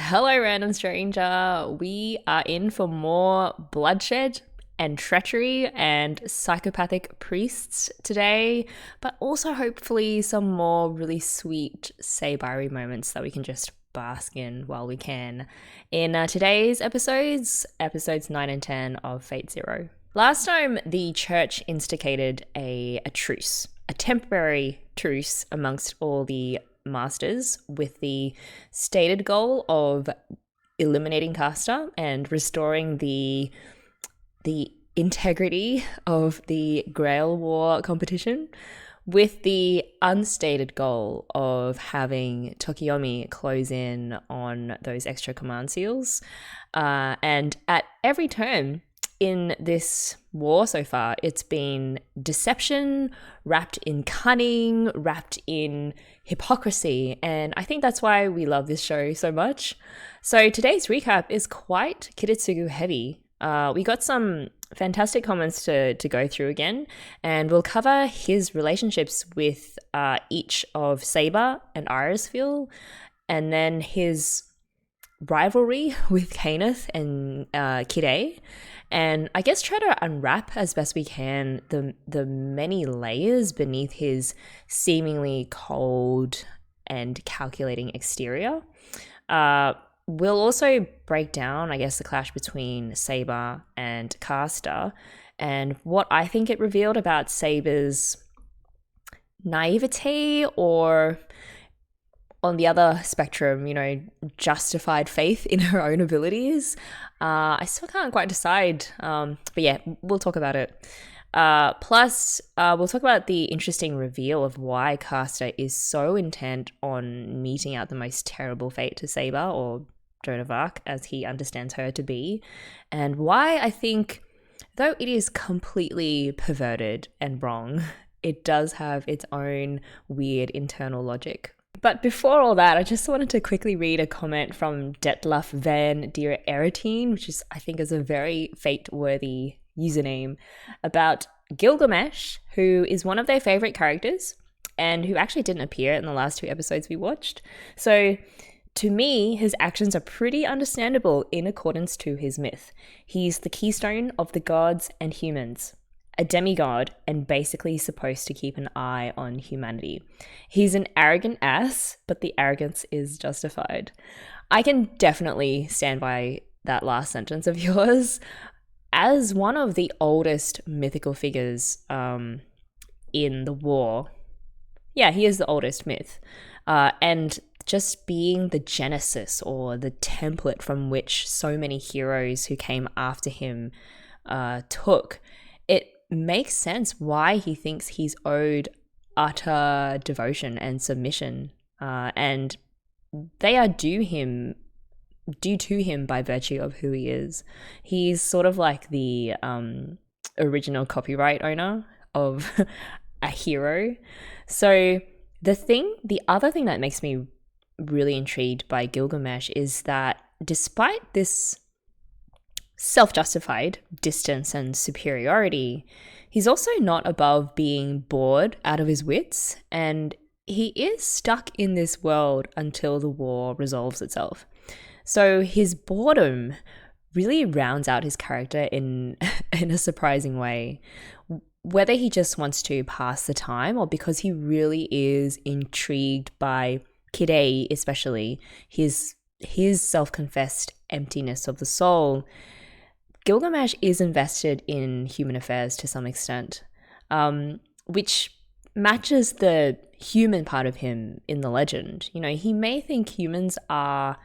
Hello, random stranger. We are in for more bloodshed and treachery and psychopathic priests today, but also hopefully some more really sweet SaberIri moments that we can just bask in while we can in today's episodes 9 and 10 of Fate Zero. Last time, the church instigated a truce, a temporary truce amongst all the masters with the stated goal of eliminating Caster and restoring the integrity of the Grail War competition, with the unstated goal of having Tokiyomi close in on those extra command seals. And at every turn in this war so far, it's been deception wrapped in cunning, wrapped in hypocrisy, and I think that's why we love this show so much. So today's recap is quite Kiritsugu heavy. We got some fantastic comments to go through again, and we'll cover his relationships with each of Saber and Irisviel, and then his rivalry with Kayneth and Kirei, and I guess try to unwrap as best we can the many layers beneath his seemingly cold and calculating exterior. We'll also break down, I guess, the clash between Saber and Caster and what I think it revealed about Saber's naivete, or on the other spectrum, justified faith in her own abilities. I still can't quite decide, but yeah, we'll talk about it. Plus, we'll talk about the interesting reveal of why Caster is so intent on meting out the most terrible fate to Saber, or Joan of Arc as he understands her to be, and why I think, though it is completely perverted and wrong, it does have its own weird internal logic. But before all that, I just wanted to quickly read a comment from Detlef van der Eretein, which I think is a very fate-worthy username, about Gilgamesh, who is one of their favorite characters and who actually didn't appear in the last 2 episodes we watched. So to me, his actions are pretty understandable in accordance to his myth. He's the keystone of the gods and humans, a demigod, and basically supposed to keep an eye on humanity. He's an arrogant ass, but the arrogance is justified. I can definitely stand by that last sentence of yours. As one of the oldest mythical figures in the war, yeah, he is the oldest myth. And just being the genesis, or the template from which so many heroes who came after him took, it makes sense why he thinks he's owed utter devotion and submission, and they are due to him by virtue of who he is. He's sort of like the original copyright owner of a hero. So the other thing that makes me really intrigued by Gilgamesh is that despite this self-justified distance and superiority, he's also not above being bored out of his wits, and he is stuck in this world until the war resolves itself. So his boredom really rounds out his character in a surprising way, whether he just wants to pass the time or because he really is intrigued by Kirei, especially his self-confessed emptiness of the soul. Gilgamesh is invested in human affairs to some extent, which matches the human part of him in the legend. He may think humans are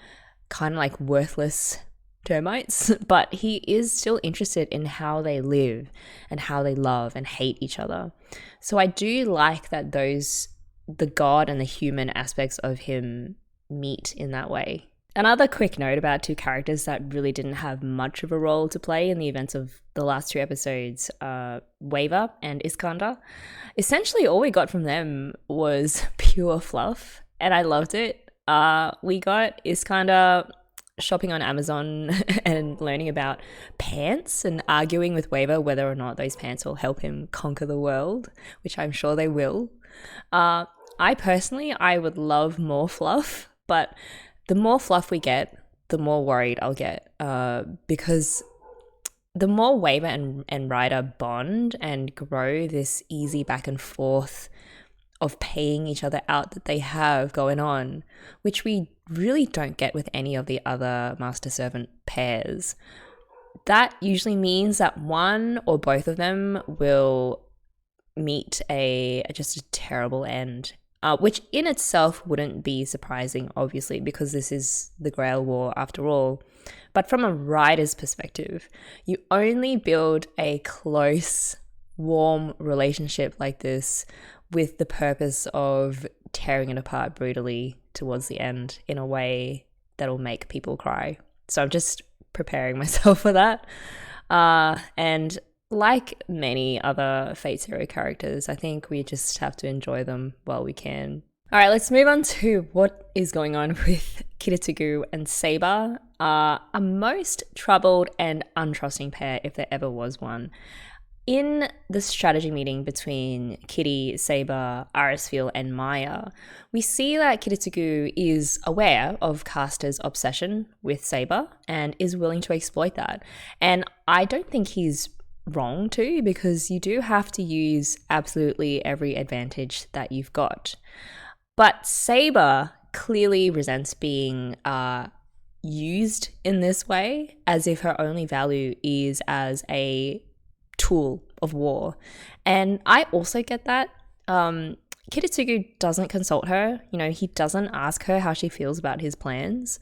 kind of like worthless termites, but he is still interested in how they live and how they love and hate each other. So I do like that the god and the human aspects of him meet in that way. Another quick note about 2 characters that really didn't have much of a role to play in the events of the last 2 episodes, Waver and Iskander. Essentially, all we got from them was pure fluff, and I loved it. We got Iskander shopping on Amazon and learning about pants and arguing with Waver whether or not those pants will help him conquer the world, which I'm sure they will. I would love more fluff, but the more fluff we get, the more worried I'll get, because the more Waver and Ryder bond and grow this easy back and forth of paying each other out that they have going on, which we really don't get with any of the other master-servant pairs, that usually means that one or both of them will meet just a terrible end, which in itself wouldn't be surprising, obviously, because this is the Grail War after all. But from a Ryder's perspective, you only build a close, warm relationship like this with the purpose of tearing it apart brutally towards the end in a way that'll make people cry. So I'm just preparing myself for that. And like many other Fate's Hero characters, I think we just have to enjoy them while we can. All right, let's move on to what is going on with Kiritsugu and Saber, a most troubled and untrusting pair if there ever was one. In the strategy meeting between Kiri, Saber, Irisviel and Maiya, we see that Kiritsugu is aware of Caster's obsession with Saber and is willing to exploit that. And I don't think he's wrong to, because you do have to use absolutely every advantage that you've got. But Saber clearly resents being used in this way, as if her only value is as a tool of war. And I also get that. Kiritsugu doesn't consult her. He doesn't ask her how she feels about his plans.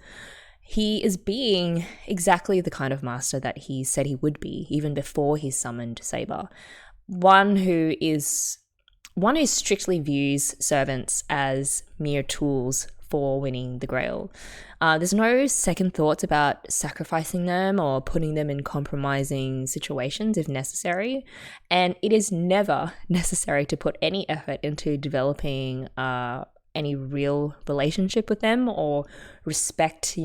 He is being exactly the kind of master that he said he would be, even before he summoned Saber. One who strictly views servants as mere tools for winning the Grail. There's no second thoughts about sacrificing them or putting them in compromising situations if necessary. And it is never necessary to put any effort into developing any real relationship with them or respect,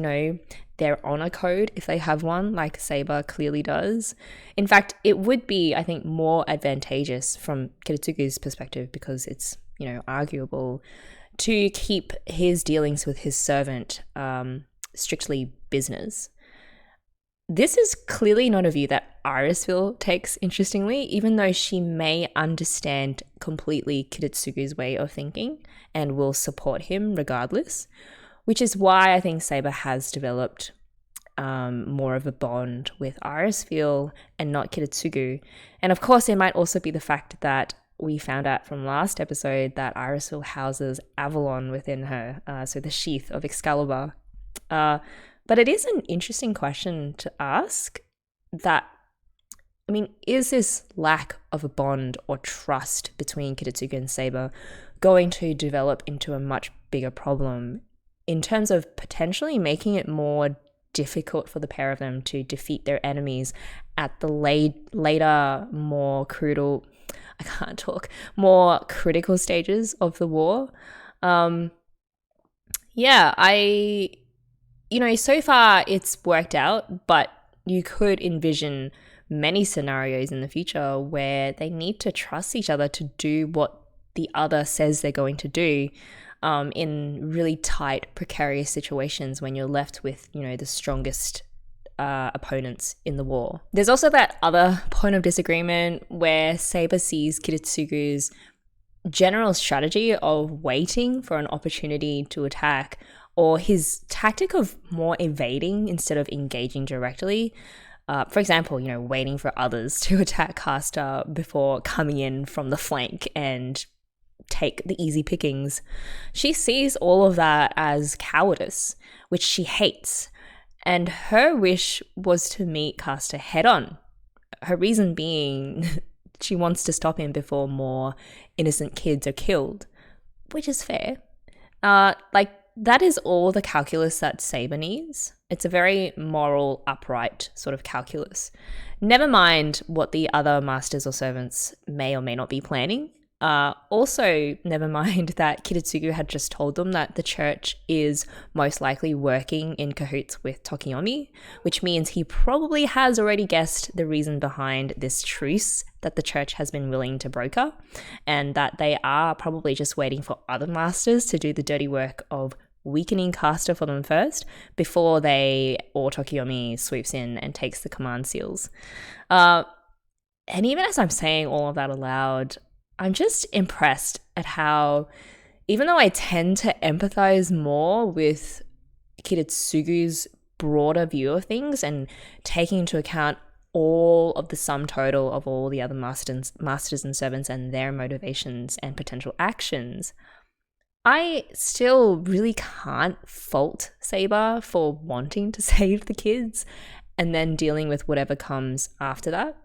their honor code if they have one, like Saber clearly does. In fact, it would be, I think, more advantageous from Kiritsugu's perspective, because it's, arguable, to keep his dealings with his servant strictly business. This is clearly not a view that Irisviel takes, interestingly, even though she may understand completely Kiritsugu's way of thinking and will support him regardless, which is why I think Saber has developed more of a bond with Irisviel and not Kiritsugu. And of course, it might also be the fact that we found out from last episode that Irisviel houses Avalon within her, so the sheath of Excalibur. But it is an interesting question to ask that, is this lack of a bond or trust between Kiritsugu and Saber going to develop into a much bigger problem in terms of potentially making it more difficult for the pair of them to defeat their enemies at the later, more critical stages of the war? So far it's worked out, but you could envision many scenarios in the future where they need to trust each other to do what the other says they're going to do, in really tight, precarious situations when you're left with, the strongest opponents in the war. There's also that other point of disagreement where Saber sees Kiritsugu's general strategy of waiting for an opportunity to attack, or his tactic of more evading instead of engaging directly. For example, waiting for others to attack Caster before coming in from the flank and take the easy pickings. She sees all of that as cowardice, which she hates. And her wish was to meet Caster head on. Her reason being she wants to stop him before more innocent kids are killed, which is fair. That is all the calculus that Saber needs. It's a very moral, upright sort of calculus. Never mind what the other masters or servants may or may not be planning. Also, never mind that Kiritsugu had just told them that the church is most likely working in cahoots with Tokiyomi, which means he probably has already guessed the reason behind this truce that the church has been willing to broker, and that they are probably just waiting for other masters to do the dirty work of weakening caster for them first before Tokiyomi swoops in and takes the command seals. And even as I'm saying all of that aloud, I'm just impressed at how, even though I tend to empathize more with Kiritsugu's broader view of things and taking into account all of the sum total of all the other masters and servants and their motivations and potential actions, I still really can't fault Saber for wanting to save the kids and then dealing with whatever comes after that.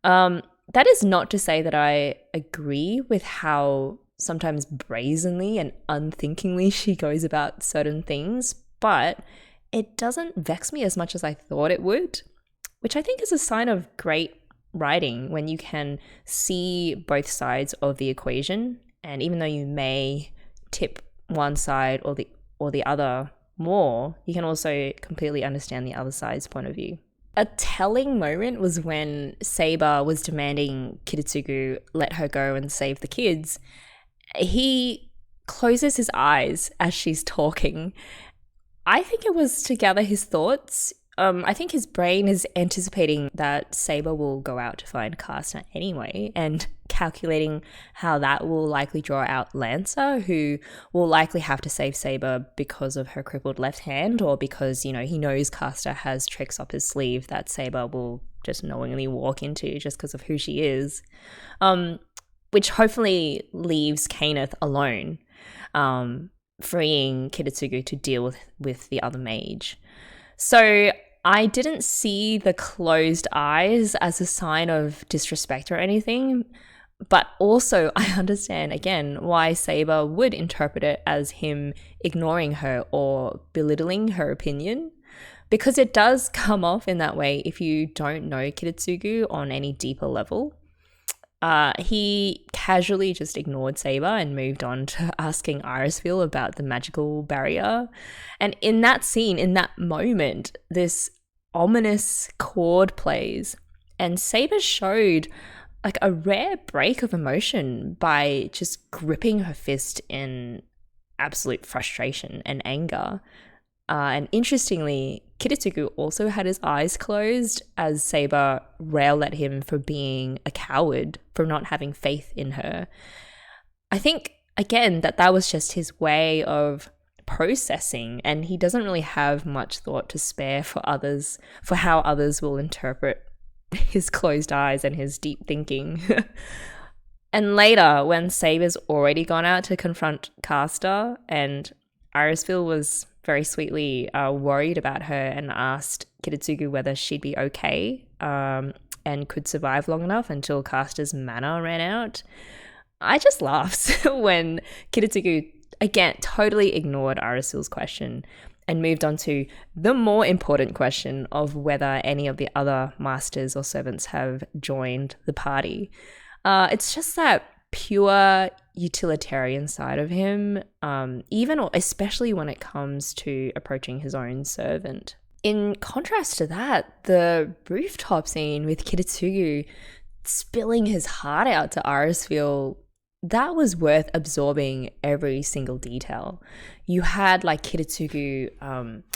That is not to say that I agree with how sometimes brazenly and unthinkingly she goes about certain things, but it doesn't vex me as much as I thought it would, which I think is a sign of great writing when you can see both sides of the equation. And even though you may tip one side or the other more, you can also completely understand the other side's point of view. A telling moment was when Saber was demanding Kiritsugu let her go and save the kids. He closes his eyes as she's talking. I think it was to gather his thoughts. I think his brain is anticipating that Saber will go out to find Caster anyway, and calculating how that will likely draw out Lancer, who will likely have to save Saber because of her crippled left hand, or because, he knows Caster has tricks up his sleeve that Saber will just knowingly walk into just because of who she is, which hopefully leaves Kayneth alone, freeing Kiritsugu to deal with the other mage. So I didn't see the closed eyes as a sign of disrespect or anything, but also I understand, again, why Saber would interpret it as him ignoring her or belittling her opinion, because it does come off in that way if you don't know Kiritsugu on any deeper level. He casually just ignored Saber and moved on to asking Irisviel about the magical barrier. And in that scene, in that moment, this ominous chord plays, and Saber showed like a rare break of emotion by just gripping her fist in absolute frustration and anger. And interestingly, Kiritsugu also had his eyes closed as Saber railed at him for being a coward, for not having faith in her. I think, again, that was just his way of processing, and he doesn't really have much thought to spare for others, for how others will interpret his closed eyes and his deep thinking. And later, when Saber's already gone out to confront Caster, and Irisviel was very sweetly worried about her and asked Kiritsugu whether she'd be okay and could survive long enough until Caster's mana ran out, I just laughed when Kiritsugu, again, totally ignored Irisviel's question and moved on to the more important question of whether any of the other masters or servants have joined the party. It's just that pure utilitarian side of him, even or especially when it comes to approaching his own servant. In contrast to that, the rooftop scene with Kiritsugu spilling his heart out to Irisviel, that was worth absorbing every single detail. You had like Kiritsugu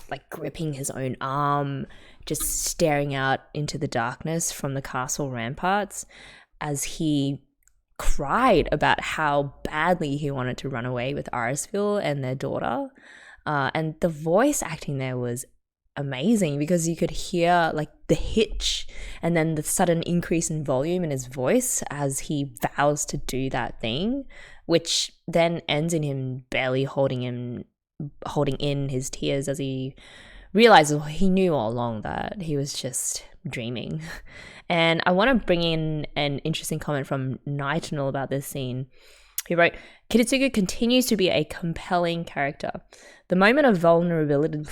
like gripping his own arm, just staring out into the darkness from the castle ramparts as he cried about how badly he wanted to run away with Irisviel and their daughter. And the voice acting there was amazing because you could hear like the hitch and then the sudden increase in volume in his voice as he vows to do that thing, which then ends in him barely holding in his tears as he realizes, well, he knew all along that he was just dreaming. And I want to bring in an interesting comment from Nightingale about this scene. He wrote, Kiritsugu continues to be a compelling character. The moment of vulnerability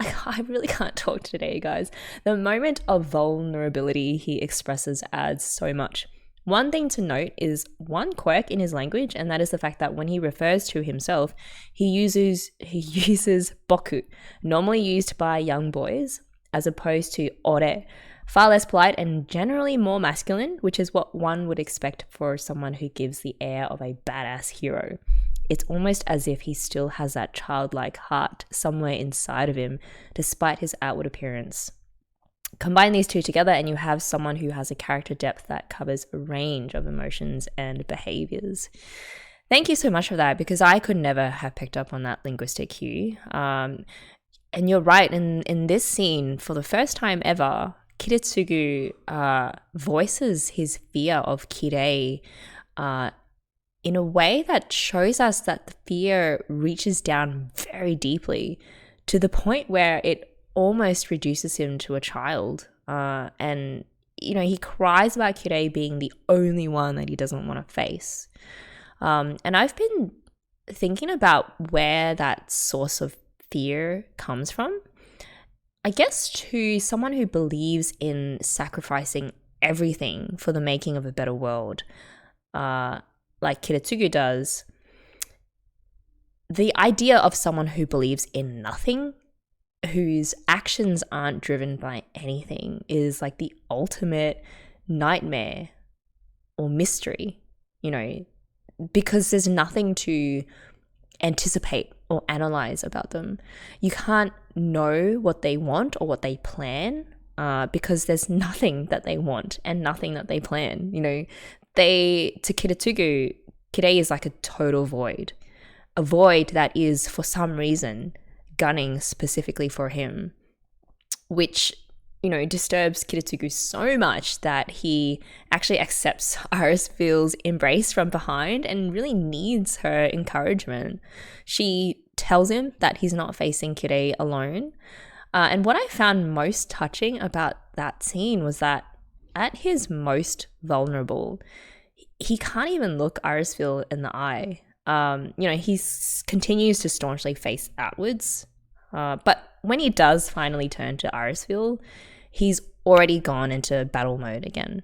I really can't talk today, guys. The moment of vulnerability he expresses adds so much. One thing to note is one quirk in his language, and that is the fact that when he refers to himself, he uses boku, normally used by young boys, as opposed to ore, far less polite and generally more masculine, which is what one would expect for someone who gives the air of a badass hero. it's almost as if he still has that childlike heart somewhere inside of him, despite his outward appearance. Combine these two together and you have someone who has a character depth that covers a range of emotions and behaviors. Thank you so much for that, because I could never have picked up on that linguistic cue. And you're right, in this scene, for the first time ever, Kiritsugu voices his fear of Kirei in a way that shows us that the fear reaches down very deeply to the point where it almost reduces him to a child. And, he cries about Kirei being the only one that he doesn't want to face. And I've been thinking about where that source of fear comes from. I guess to someone who believes in sacrificing everything for the making of a better world, like Kiritsugu does, the idea of someone who believes in nothing, whose actions aren't driven by anything, is like the ultimate nightmare or mystery, because there's nothing to anticipate or analyze about them. You can't know what they want or what they plan because there's nothing that they want and nothing that they plan. To Kiritsugu, Kirei is like a total void, a void that is for some reason gunning specifically for him, which disturbs Kiritsugu so much that he actually accepts Irisviel's embrace from behind and really needs her encouragement. She tells him that he's not facing Kirei alone. And what I found most touching about that scene was that at his most vulnerable, he can't even look Irisviel in the eye. He continues to staunchly face outwards. But when he does finally turn to Irisviel, he's already gone into battle mode again.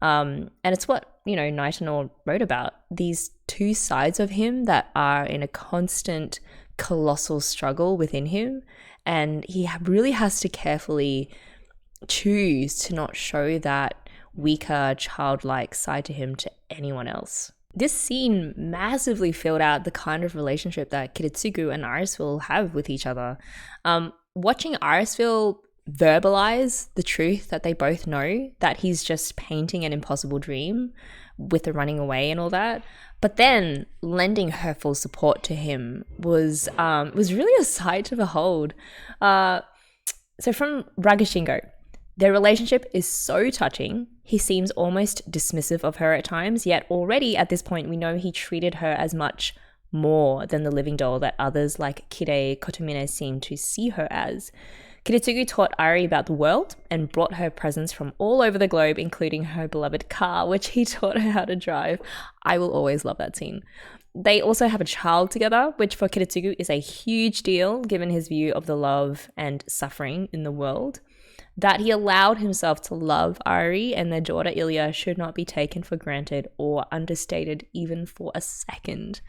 And it's what, Nightingale wrote about, these two sides of him that are in a constant colossal struggle within him. And he really has to carefully choose to not show that weaker, childlike side to him to anyone else. This scene massively filled out the kind of relationship that Kiritsugu and Irisviel have with each other. Watching Irisviel verbalize the truth that they both know, that he's just painting an impossible dream with the running away and all that, but then lending her full support to him was really a sight to behold. So from Ragashingo, their relationship is so touching. He seems almost dismissive of her at times, yet already at this point we know he treated her as much more than the living doll that others like Kirei Kotomine seem to see her as. Kiritsugu taught Iri about the world and brought her presents from all over the globe, including her beloved car, which he taught her how to drive. I will always love that scene. They also have a child together, which for Kiritsugu is a huge deal given his view of the love and suffering in the world. That he allowed himself to love Iri and their daughter Ilya should not be taken for granted or understated even for a second.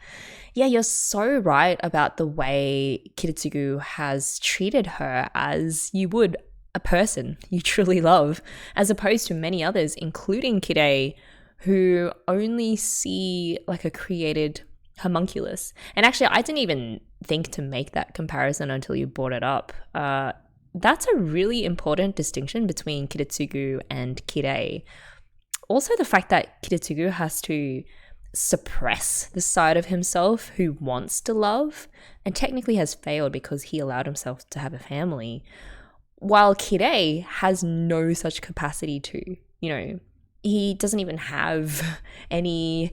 Yeah, you're so right about the way Kiritsugu has treated her as you would a person you truly love, as opposed to many others, including Kirei, who only see like a created homunculus. And actually, I didn't even think to make that comparison until you brought it up. That's a really important distinction between Kiritsugu and Kirei. Also, the fact that Kiritsugu has to suppress the side of himself who wants to love and technically has failed because he allowed himself to have a family, while Kirei has no such capacity to, he doesn't even have any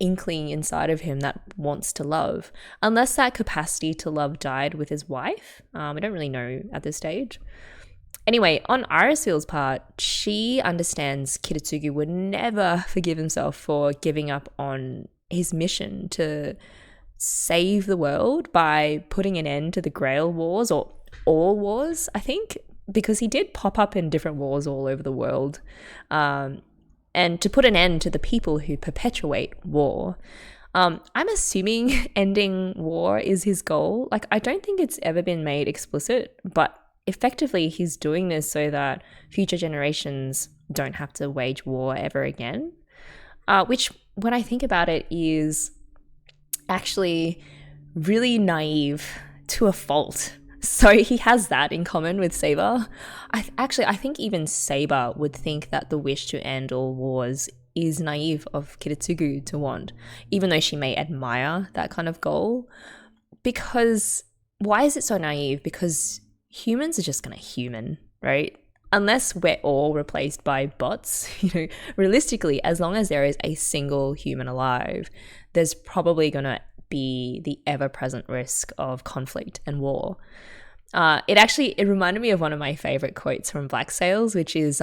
inkling inside of him that wants to love, unless that capacity to love died with his wife. I don't really know at this stage. Anyway, on Irisviel's part, she understands Kiritsugu would never forgive himself for giving up on his mission to save the world by putting an end to the Grail Wars, or all wars, I think, because he did pop up in different wars all over the world. And to put an end to the people who perpetuate war. I'm assuming ending war is his goal. Like, I don't think it's ever been made explicit, but effectively he's doing this so that future generations don't have to wage war ever again. Which, when I think about it, is actually really naive to a fault. So he has that in common with Saber. I think even Saber would think that the wish to end all wars is naive of Kiritsugu to want, even though she may admire that kind of goal. Because why is it so naive? Because humans are just going to human, right? Unless we're all replaced by bots, realistically, as long as there is a single human alive, there's probably going to be the ever-present risk of conflict and war. It reminded me of one of my favorite quotes from Black Sails, which is,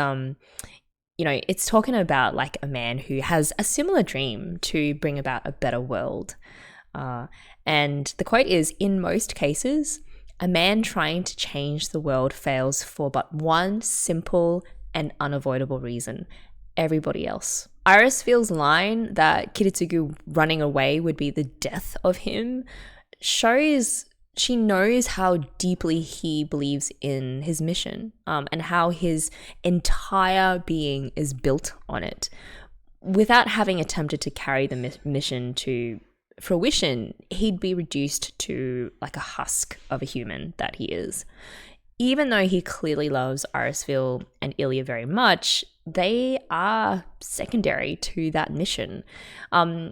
it's talking about like a man who has a similar dream to bring about a better world. And the quote is, "In most cases, a man trying to change the world fails for but one simple and unavoidable reason: everybody else." Irisviel's line that Kiritsugu running away would be the death of him shows she knows how deeply he believes in his mission, and how his entire being is built on it. Without having attempted to carry the mission to fruition, he'd be reduced to like a husk of a human that he is. Even though he clearly loves Irisviel and Ilya very much, they are secondary to that mission,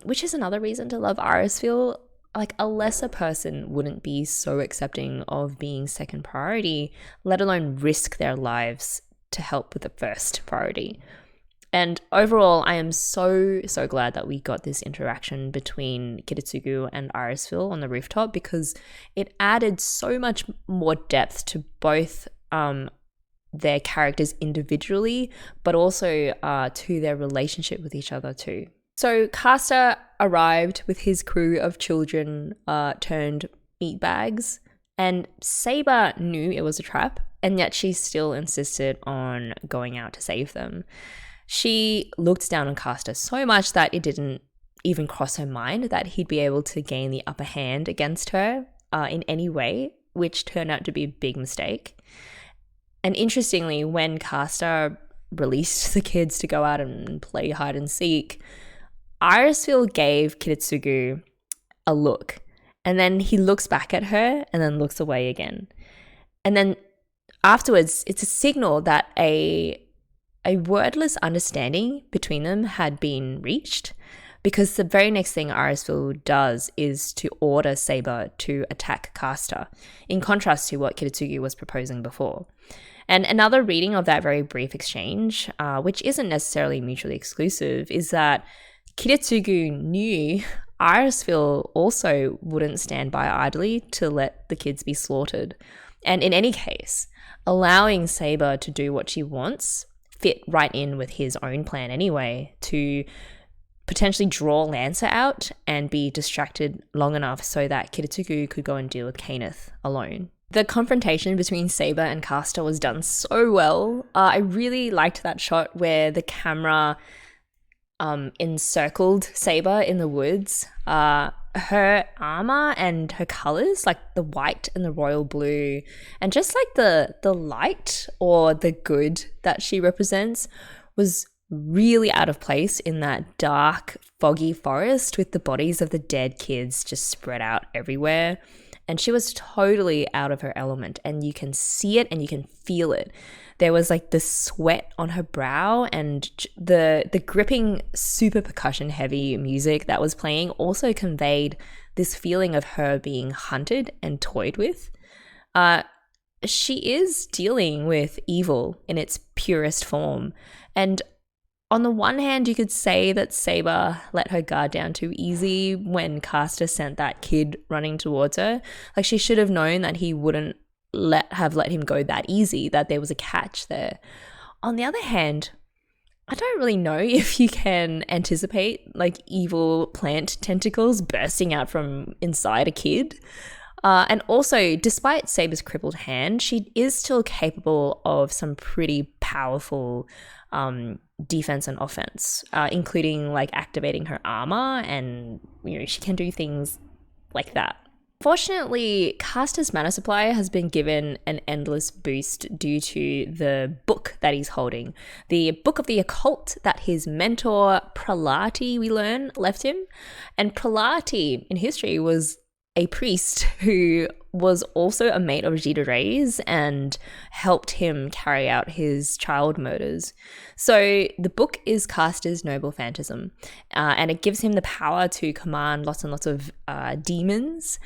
which is another reason to love Irisviel. Like, a lesser person wouldn't be so accepting of being second priority, let alone risk their lives to help with the first priority. And overall, I am so glad that we got this interaction between Kiritsugu and Irisviel on the rooftop, because it added so much more depth to both their characters individually, but also to their relationship with each other too. So Caster arrived with his crew of children turned meat bags, and Saber knew it was a trap, and yet she still insisted on going out to save them. She looked down on Caster so much that it didn't even cross her mind that he'd be able to gain the upper hand against her in any way, which turned out to be a big mistake. And interestingly, when Caster released the kids to go out and play hide and seek, Irisviel gave Kiritsugu a look, and then he looks back at her and then looks away again. And then afterwards, it's a signal that a wordless understanding between them had been reached, because the very next thing Irisviel does is to order Saber to attack Caster, in contrast to what Kiritsugu was proposing before. And another reading of that very brief exchange, which isn't necessarily mutually exclusive, is that Kiritsugu knew Irisviel also wouldn't stand by idly to let the kids be slaughtered. And in any case, allowing Saber to do what she wants fit right in with his own plan anyway, to potentially draw Lancer out and be distracted long enough so that Kiritsugu could go and deal with Kayneth alone. The confrontation between Saber and Caster was done so well. I really liked that shot where the camera encircled Saber in the woods. Her armor and her colors, like the white and the royal blue, and just like the light or the good that she represents, was really out of place in that dark, foggy forest with the bodies of the dead kids just spread out everywhere. And she was totally out of her element, and you can see it and you can feel it. There was like the sweat on her brow, and the gripping, super percussion heavy music that was playing also conveyed this feeling of her being hunted and toyed with. She is dealing with evil in its purest form. And on the one hand, you could say that Saber let her guard down too easy when Caster sent that kid running towards her. Like, she should have known that he wouldn't let him go that easy, that there was a catch there. On the other hand, I don't really know if you can anticipate like evil plant tentacles bursting out from inside a kid. And also, despite Saber's crippled hand, she is still capable of some pretty powerful defense and offense, including like activating her armor, and she can do things like that. Fortunately, Castor's mana supply has been given an endless boost due to the book that he's holding. The Book of the Occult that his mentor, Pralati, we learn, left him. And Pralati, in history, was a priest who was also a mate of Jidarei's and helped him carry out his child murders. So the book is Castor's noble phantasm, and it gives him the power to command lots and lots of demons.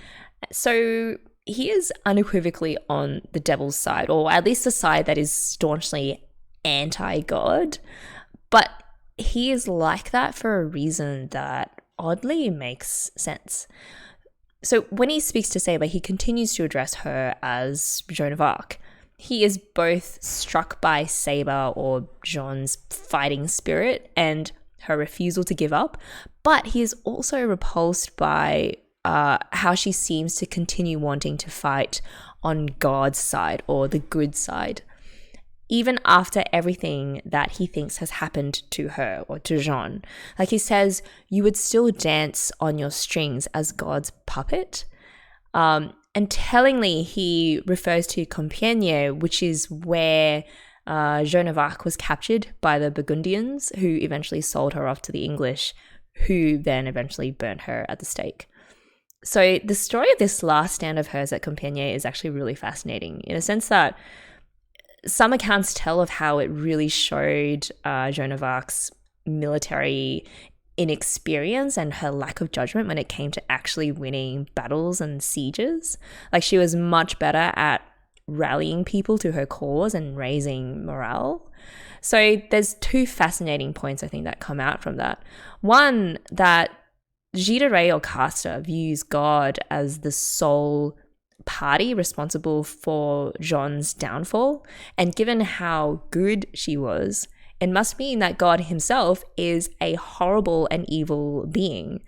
So he is unequivocally on the devil's side, or at least the side that is staunchly anti-God. But he is like that for a reason that oddly makes sense. So when he speaks to Saber, he continues to address her as Joan of Arc. He is both struck by Saber or Jeanne's fighting spirit and her refusal to give up, but he is also repulsed by how she seems to continue wanting to fight on God's side or the good side. Even after everything that he thinks has happened to her or to Jeanne. Like he says, you would still dance on your strings as God's puppet. And tellingly, he refers to Compiegne, which is where Joan of Arc was captured by the Burgundians, who eventually sold her off to the English, who then eventually burnt her at the stake. So the story of this last stand of hers at Compiegne is actually really fascinating in a sense that some accounts tell of how it really showed Joan of Arc's military inexperience and her lack of judgment when it came to actually winning battles and sieges. Like, she was much better at rallying people to her cause and raising morale. So there's two fascinating points, I think, that come out from that. One, that Kirei or Castor views God as the sole party responsible for Jeanne's downfall, and given how good she was, it must mean that God himself is a horrible and evil being.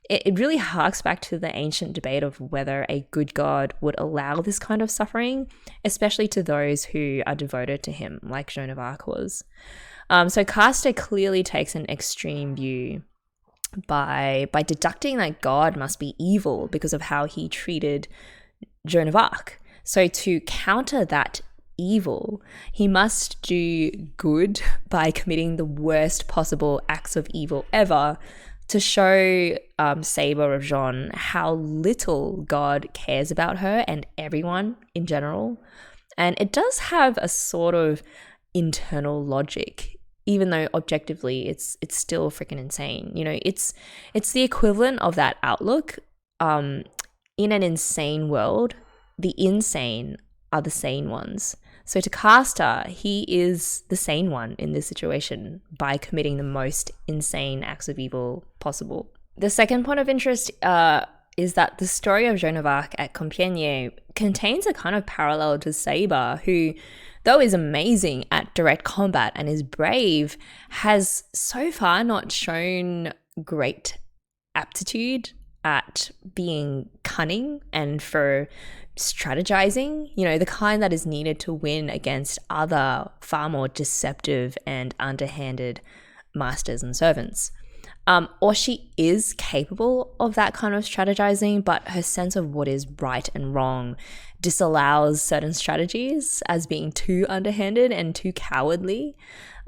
It really harks back to the ancient debate of whether a good God would allow this kind of suffering, especially to those who are devoted to him, like Joan of Arc was. So Castor clearly takes an extreme view by deducting that God must be evil because of how he treated Joan of Arc. So to counter that evil, he must do good by committing the worst possible acts of evil ever to show Saber of Jeanne how little God cares about her and everyone in general. And it does have a sort of internal logic, even though objectively it's still freaking insane. You know, it's the equivalent of that outlook. In an insane world, the insane are the sane ones. So to Castor, he is the sane one in this situation by committing the most insane acts of evil possible. The second point of interest is that the story of Joan of Arc at Compiegne contains a kind of parallel to Saber, who, though is amazing at direct combat and is brave, has so far not shown great aptitude at being cunning and for strategizing, you know, the kind that is needed to win against other far more deceptive and underhanded masters and servants. Or she is capable of that kind of strategizing, but her sense of what is right and wrong disallows certain strategies as being too underhanded and too cowardly.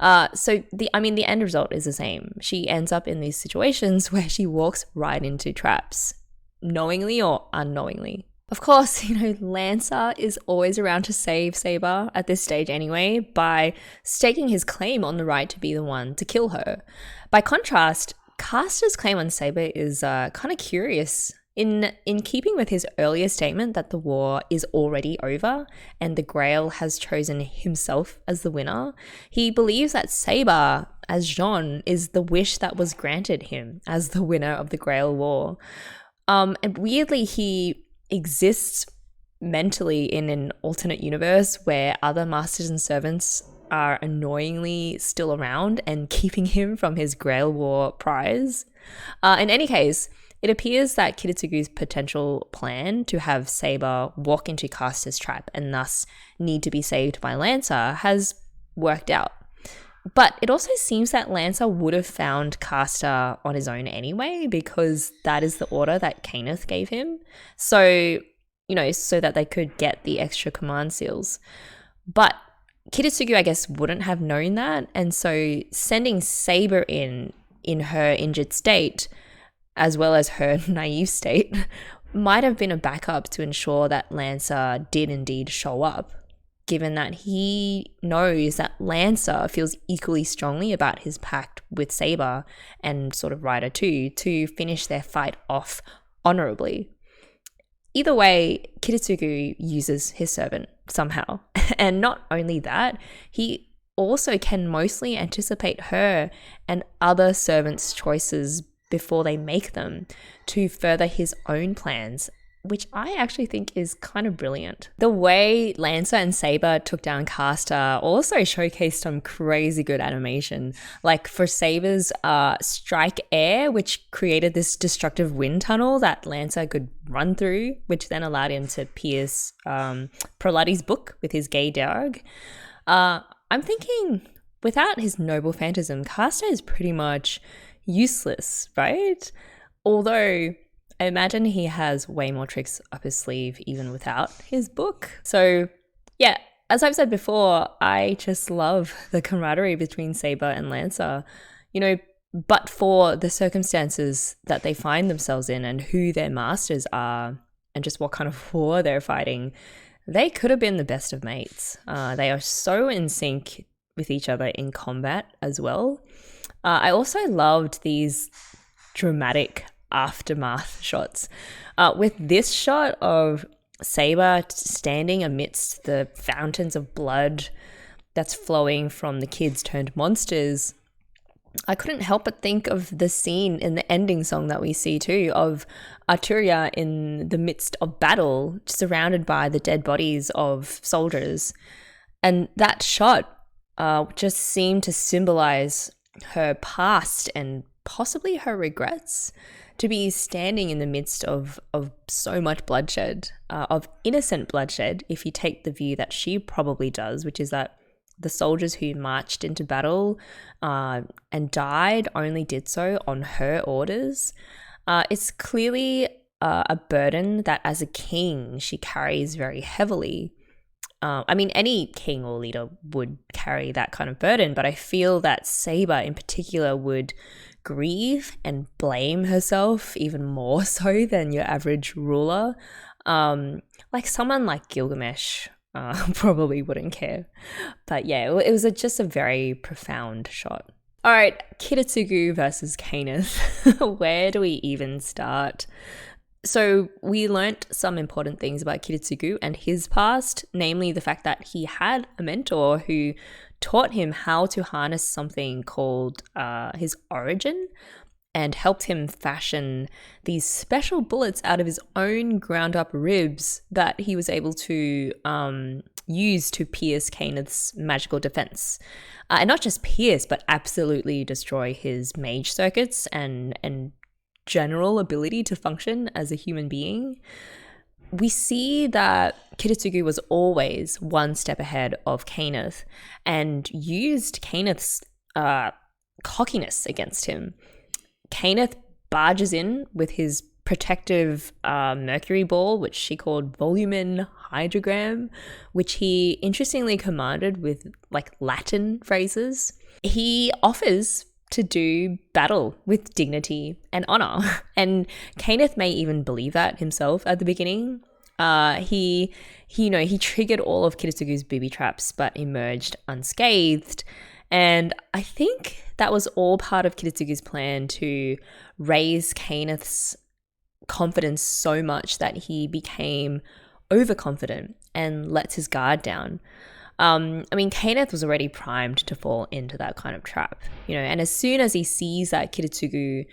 So the end result is the same. She ends up in these situations where she walks right into traps, knowingly or unknowingly. Of course, you know, Lancer is always around to save Saber at this stage anyway, by staking his claim on the right to be the one to kill her. By contrast, Castor's claim on Saber is kind of curious. In keeping with his earlier statement that the war is already over and the Grail has chosen himself as the winner, he believes that Saber, as Jeanne, is the wish that was granted him as the winner of the Grail War. And weirdly, he exists mentally in an alternate universe where other masters and servants are annoyingly still around and keeping him from his Grail War prize. In any case, it appears that Kiritsugu's potential plan to have Saber walk into Castor's trap and thus need to be saved by Lancer has worked out. But it also seems that Lancer would have found Caster on his own anyway, because that is the order that Kayneth gave him. So, so that they could get the extra command seals. But Kiritsugu, I guess, wouldn't have known that. And so sending Saber in her injured state, as well as her naive state, might have been a backup to ensure that Lancer did indeed show up, given that he knows that Lancer feels equally strongly about his pact with Saber and sort of Ryder too, to finish their fight off honorably. Either way, Kiritsugu uses his servant somehow. And not only that, he also can mostly anticipate her and other servants' choices before they make them to further his own plans, which I actually think is kind of brilliant. The way Lancer and Saber took down Caster also showcased some crazy good animation. Like for Saber's strike air, which created this destructive wind tunnel that Lancer could run through, which then allowed him to pierce Proladi's book with his gay dog. I'm thinking, without his noble phantasm, Caster is pretty much useless, right? Although I imagine he has way more tricks up his sleeve even without his book. So yeah, as I've said before, I just love the camaraderie between Saber and Lancer, but for the circumstances that they find themselves in and who their masters are and just what kind of war they're fighting, they could have been the best of mates. They are so in sync with each other in combat as well. I also loved these dramatic aftermath shots. With this shot of Saber standing amidst the fountains of blood that's flowing from the kids turned monsters, I couldn't help but think of the scene in the ending song that we see too, of Arturia in the midst of battle, surrounded by the dead bodies of soldiers. And that shot just seemed to symbolize her past and possibly her regrets, to be standing in the midst of so much bloodshed, of innocent bloodshed, if you take the view that she probably does, which is that the soldiers who marched into battle and died only did so on her orders. It's clearly a burden that as a king she carries very heavily. I mean, any king or leader would carry that kind of burden, but I feel that Saber in particular would grieve and blame herself even more so than your average ruler. Like someone like Gilgamesh probably wouldn't care. But yeah, it was just a very profound shot. All right, Kiritsugu versus Kayneth. Where do we even start? So we learnt some important things about Kiritsugu and his past, namely the fact that he had a mentor who taught him how to harness something called his origin and helped him fashion these special bullets out of his own ground up ribs that he was able to use to pierce Kayneth's magical defense. And not just pierce, but absolutely destroy his mage circuits and general ability to function as a human being. We see that Kiritsugu was always one step ahead of Kayneth and used Kayneth's cockiness against him. Kayneth barges in with his protective mercury ball, which she called Volumen Hydrogram, which he interestingly commanded with like Latin phrases. He offers to do battle with dignity and honor. And Kayneth may even believe that himself at the beginning. He triggered all of Kiritsugu's booby traps, but emerged unscathed. And I think that was all part of Kiritsugu's plan to raise Kayneth's confidence so much that he became overconfident and lets his guard down. Kayneth was already primed to fall into that kind of trap, and as soon as he sees that Kiritsugu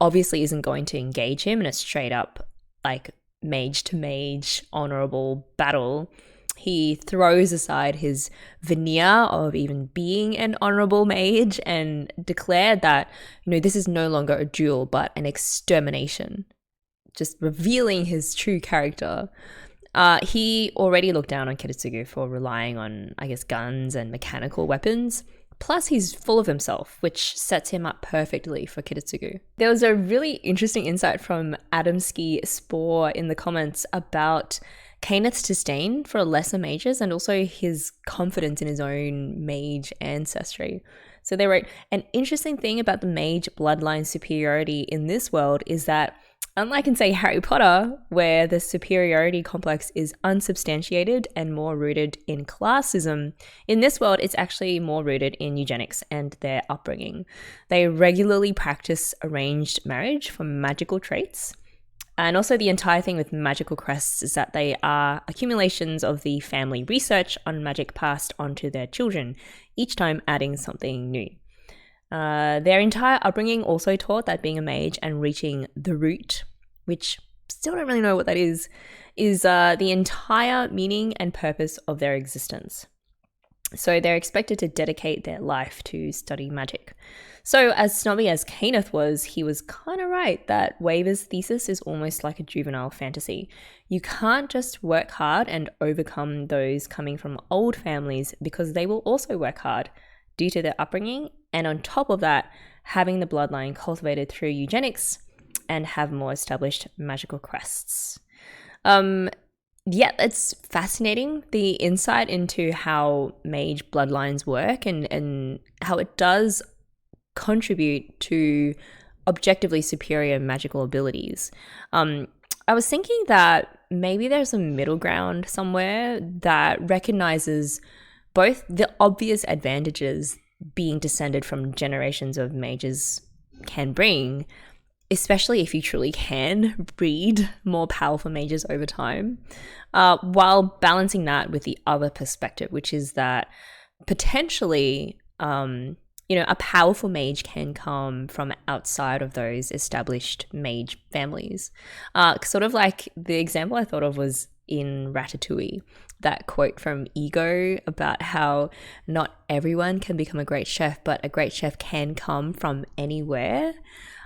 obviously isn't going to engage him in a straight up, like, mage to mage honorable battle, he throws aside his veneer of even being an honorable mage and declared that, this is no longer a duel, but an extermination, just revealing his true character. He already looked down on Kiritsugu for relying on, I guess, guns and mechanical weapons, Plus, he's full of himself, which sets him up perfectly for Kiritsugu. There was a really interesting insight from Adamski Spoor in the comments about Kayneth's disdain for lesser mages and also his confidence in his own mage ancestry. So they wrote, an interesting thing about the mage bloodline superiority in this world is that, unlike in, say, Harry Potter, where the superiority complex is unsubstantiated and more rooted in classism, in this world it's actually more rooted in eugenics and their upbringing. They regularly practice arranged marriage for magical traits. And also the entire thing with magical crests is that they are accumulations of the family research on magic passed on to their children, each time adding something new. Their entire upbringing also taught that being a mage and reaching the root, which still don't really know what that is the entire meaning and purpose of their existence. So they're expected to dedicate their life to study magic. So as snobby as Kayneth was, he was kind of right that Waver's thesis is almost like a juvenile fantasy. You can't just work hard and overcome those coming from old families because they will also work hard due to their upbringing, and on top of that, having the bloodline cultivated through eugenics and have more established magical crests. Yeah, it's fascinating, the insight into how mage bloodlines work and how it does contribute to objectively superior magical abilities. I was thinking that maybe there's a middle ground somewhere that recognizes both the obvious advantages being descended from generations of mages can bring, especially if you truly can breed more powerful mages over time, while balancing that with the other perspective, which is that potentially, a powerful mage can come from outside of those established mage families. Sort of like the example I thought of was in Ratatouille, that quote from Ego about how not everyone can become a great chef, but a great chef can come from anywhere.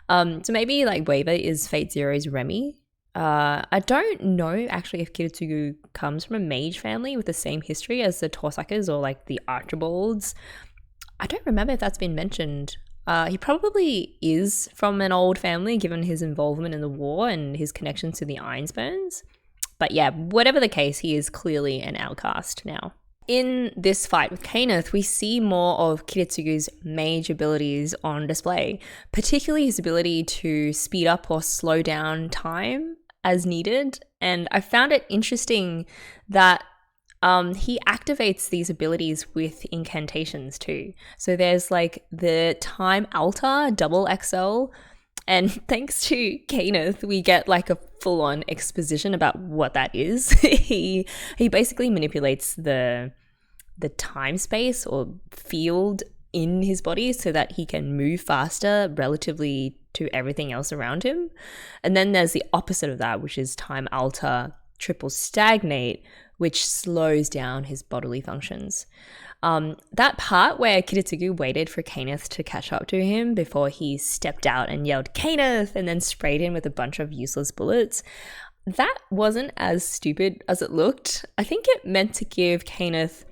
So maybe like Waver is Fate Zero's Remy. I don't know actually if Kiritsugu comes from a mage family with the same history as the Torsakas or like the Archibalds. I don't remember if that's been mentioned. He probably is from an old family given his involvement in the war and his connections to the Ironsburns. But yeah, whatever the case, he is clearly an outcast now. In this fight with Kayneth, we see more of Kiritsugu's mage abilities on display, particularly his ability to speed up or slow down time as needed. And I found it interesting that he activates these abilities with incantations too. So there's like the time altar double XL, and thanks to Kayneth, we get like a full-on exposition about what that is. He basically manipulates the time space or field in his body so that he can move faster relatively to everything else around him. And then there's the opposite of that, which is time alter triple stagnate, which slows down his bodily functions. That part where Kiritsugu waited for Kayneth to catch up to him before he stepped out and yelled, "Kayneth!" and then sprayed him with a bunch of useless bullets, that wasn't as stupid as it looked. I think it meant to give Kayneth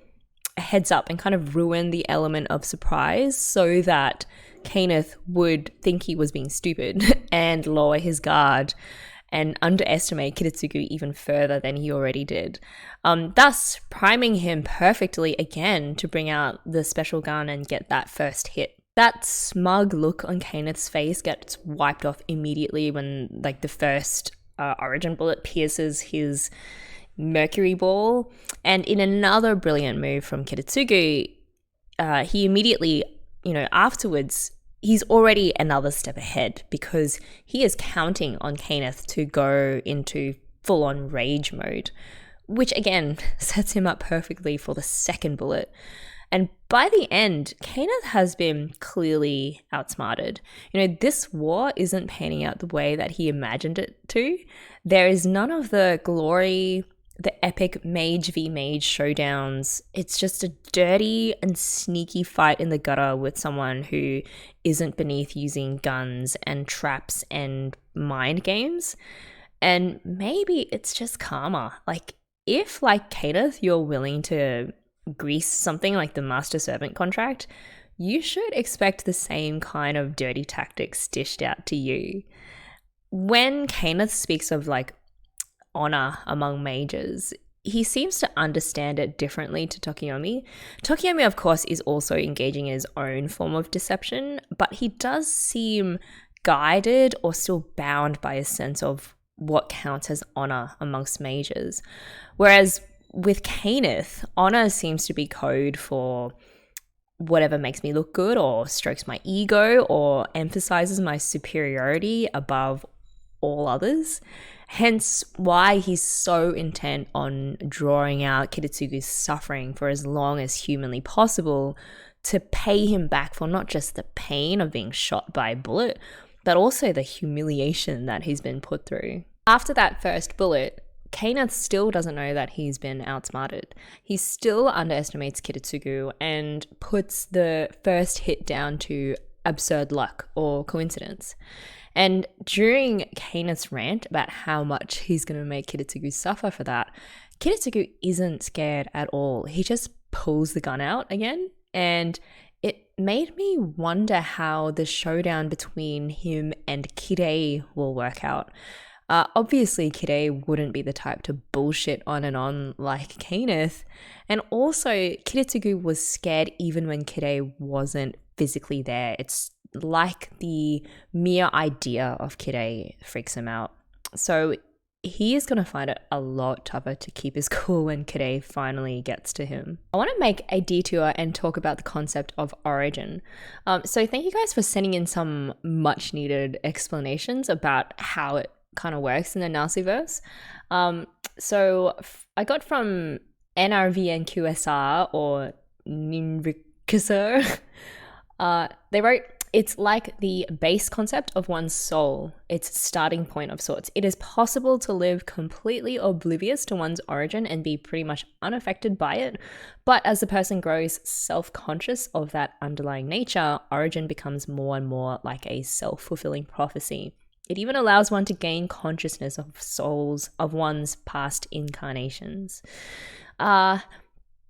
a heads up and kind of ruin the element of surprise so that Kayneth would think he was being stupid and lower his guard and underestimate Kiritsugu even further than he already did, thus priming him perfectly again to bring out the special gun and get that first hit. That smug look on Kayneth's face gets wiped off immediately when like the first origin bullet pierces his mercury ball, and in another brilliant move from Kiritsugu, he immediately, afterwards, he's already another step ahead because he is counting on Kayneth to go into full-on rage mode, which again sets him up perfectly for the second bullet. And by the end, Kayneth has been clearly outsmarted. This war isn't panning out the way that he imagined it to. There is none of the glory, the epic mage v mage showdowns. It's just a dirty and sneaky fight in the gutter with someone who isn't beneath using guns and traps and mind games. And maybe it's just karma. Like, if like Kayneth, you're willing to grease something like the master servant contract, you should expect the same kind of dirty tactics dished out to you. When Kayneth speaks of like honor among mages, he seems to understand it differently to Tokiyomi. Tokiyomi, of course, is also engaging in his own form of deception, but he does seem guided or still bound by a sense of what counts as honor amongst mages. Whereas with Kayneth, honor seems to be code for whatever makes me look good or strokes my ego or emphasizes my superiority above all others. Hence why he's so intent on drawing out Kiritsugu's suffering for as long as humanly possible to pay him back for not just the pain of being shot by a bullet, but also the humiliation that he's been put through. After that first bullet, Kayneth still doesn't know that he's been outsmarted. He still underestimates Kiritsugu and puts the first hit down to absurd luck or coincidence. And during Kayneth's rant about how much he's going to make Kiritsugu suffer for that, Kiritsugu isn't scared at all. He just pulls the gun out again, and it made me wonder how the showdown between him and Kirei will work out. Obviously, Kirei wouldn't be the type to bullshit on and on like Kayneth, and also Kiritsugu was scared even when Kirei wasn't physically there. It's like the mere idea of Kirei freaks him out. So he is going to find it a lot tougher to keep his cool when Kirei finally gets to him. I want to make a detour and talk about the concept of origin. So thank you guys for sending in some much needed explanations about how it kind of works in the Narsiverse. So I got from NRVNQSR or Ninrikisser. They wrote, it's like the base concept of one's soul, its starting point of sorts. It is possible to live completely oblivious to one's origin and be pretty much unaffected by it. But as the person grows self-conscious of that underlying nature, origin becomes more and more like a self-fulfilling prophecy. It even allows one to gain consciousness of souls of one's past incarnations.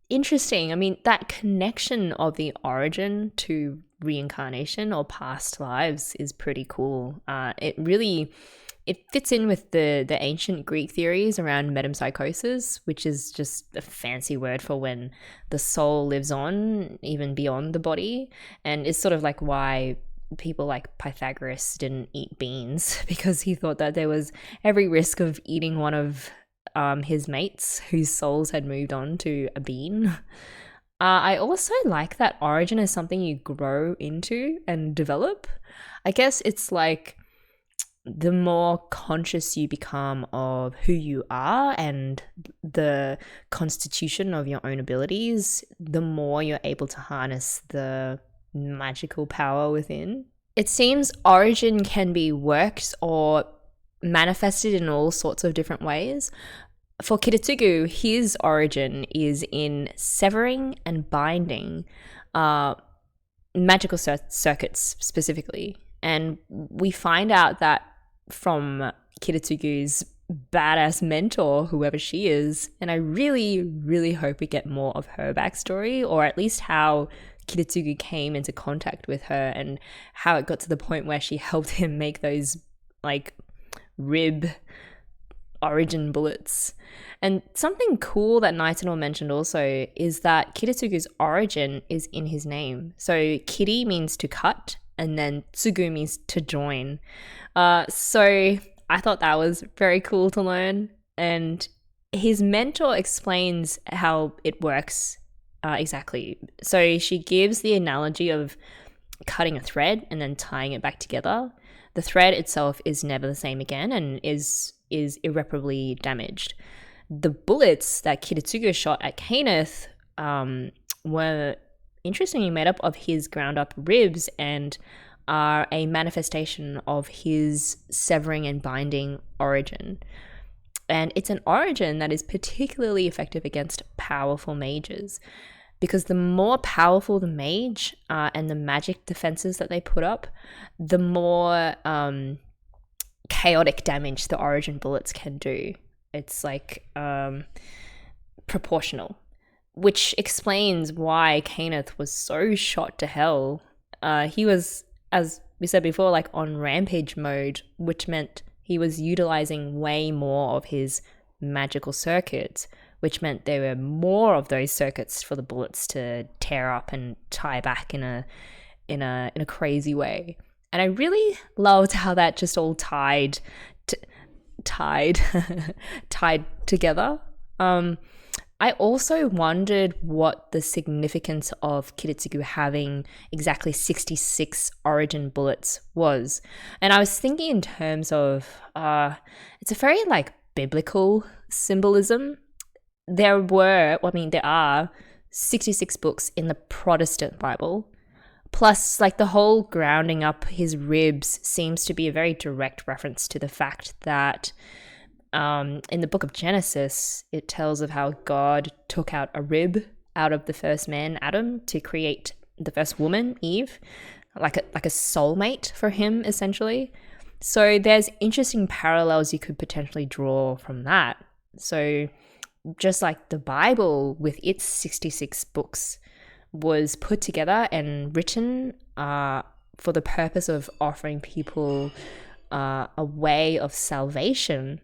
Interesting. I mean, that connection of the origin to reincarnation or past lives is pretty cool. It fits in with the ancient Greek theories around metempsychosis, which is just a fancy word for when the soul lives on even beyond the body, and it's sort of like why people like Pythagoras didn't eat beans, because he thought that there was every risk of eating one of his mates whose souls had moved on to a bean. I also like that origin is something you grow into and develop. I guess it's like the more conscious you become of who you are and the constitution of your own abilities, the more you're able to harness the magical power within. It seems origin can be worked or manifested in all sorts of different ways. For Kiritsugu, his origin is in severing and binding magical circuits specifically. And we find out that from Kiritsugu's badass mentor, whoever she is, and I really, really hope we get more of her backstory, or at least how Kiritsugu came into contact with her and how it got to the point where she helped him make those like rib origin bullets. And something cool that Naitono mentioned also is that Kiritsugu's origin is in his name. So Kiri means to cut, and then Tsugu means to join. So I thought that was very cool to learn. And his mentor explains how it works exactly. So she gives the analogy of cutting a thread and then tying it back together. The thread itself is never the same again and is irreparably damaged. The bullets that Kiritsugu shot at Kayneth were interestingly made up of his ground up ribs and are a manifestation of his severing and binding origin. And it's an origin that is particularly effective against powerful mages, because the more powerful the mage and the magic defenses that they put up, the more chaotic damage the origin bullets can do. It's like proportional. which explains why Kayneth was so shot to hell. He was, as we said before, like on rampage mode, which meant he was utilizing way more of his magical circuits, which meant there were more of those circuits for the bullets to tear up and tie back in a crazy way. And I really loved how that just all tied together. I also wondered what the significance of Kiritsugu having exactly 66 origin bullets was. And I was thinking in terms of, it's a very like biblical symbolism. There are 66 books in the Protestant Bible. Plus, like the whole grounding up his ribs seems to be a very direct reference to the fact that in the book of Genesis, it tells of how God took out a rib out of the first man, Adam, to create the first woman, Eve, like a soulmate for him, essentially. So there's interesting parallels you could potentially draw from that. So just like the Bible with its 66 books was put together and written for the purpose of offering people a way of salvation,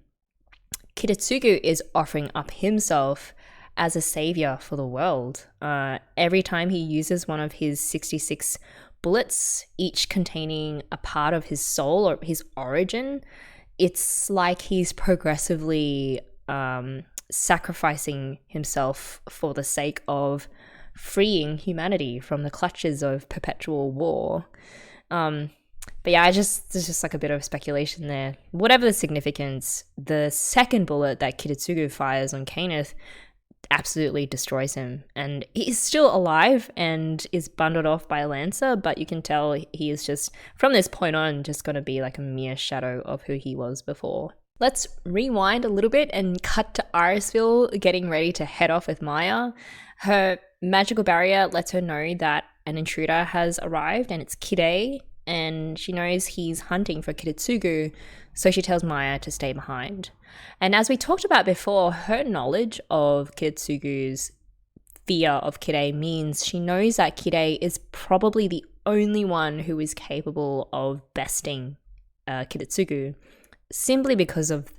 Kiritsugu is offering up himself as a savior for the world. Every time he uses one of his 66 bullets, each containing a part of his soul or his origin, it's like he's progressively sacrificing himself for the sake of freeing humanity from the clutches of perpetual war. But yeah, there's just like a bit of speculation there. Whatever the significance, the second bullet that Kiritsugu fires on Kayneth absolutely destroys him. And he's still alive and is bundled off by a lancer, but you can tell he is just, from this point on, just going to be like a mere shadow of who he was before. Let's rewind a little bit and cut to Irisviel getting ready to head off with Maiya. Her magical barrier lets her know that an intruder has arrived, and it's Kirei, and she knows he's hunting for Kiritsugu, so she tells Maiya to stay behind. And as we talked about before, her knowledge of Kiritsugu's fear of Kirei means she knows that Kirei is probably the only one who is capable of besting Kiritsugu, simply because of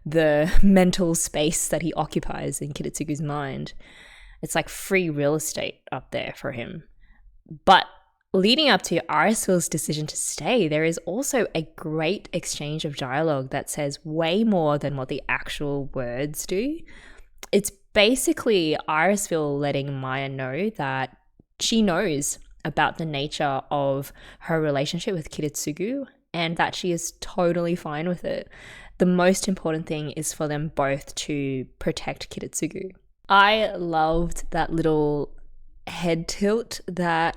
the mental space that he occupies in Kiritsugu's mind. It's like free real estate up there for him. But leading up to Irisviel's decision to stay, there is also a great exchange of dialogue that says way more than what the actual words do. It's basically Irisviel letting Maiya know that she knows about the nature of her relationship with Kiritsugu and that she is totally fine with it. The most important thing is for them both to protect Kiritsugu. I loved that little head tilt that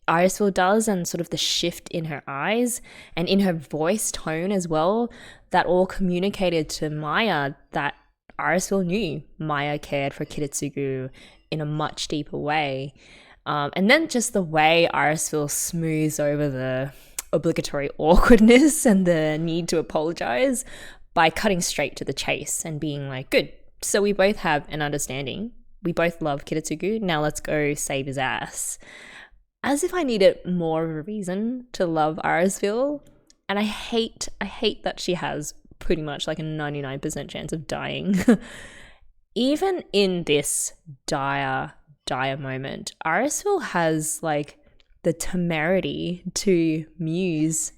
Irisviel does, and sort of the shift in her eyes and in her voice tone as well, that all communicated to Maiya that Irisviel knew Maiya cared for Kiritsugu in a much deeper way. And then just the way Irisviel smooths over the obligatory awkwardness and the need to apologize by cutting straight to the chase and being like, good, so we both have an understanding. We both love Kiritsugu. Now let's go save his ass. As if I needed more of a reason to love Irisviel. And I hate that she has pretty much like a 99% chance of dying. Even in this dire moment, Irisviel has like the temerity to muse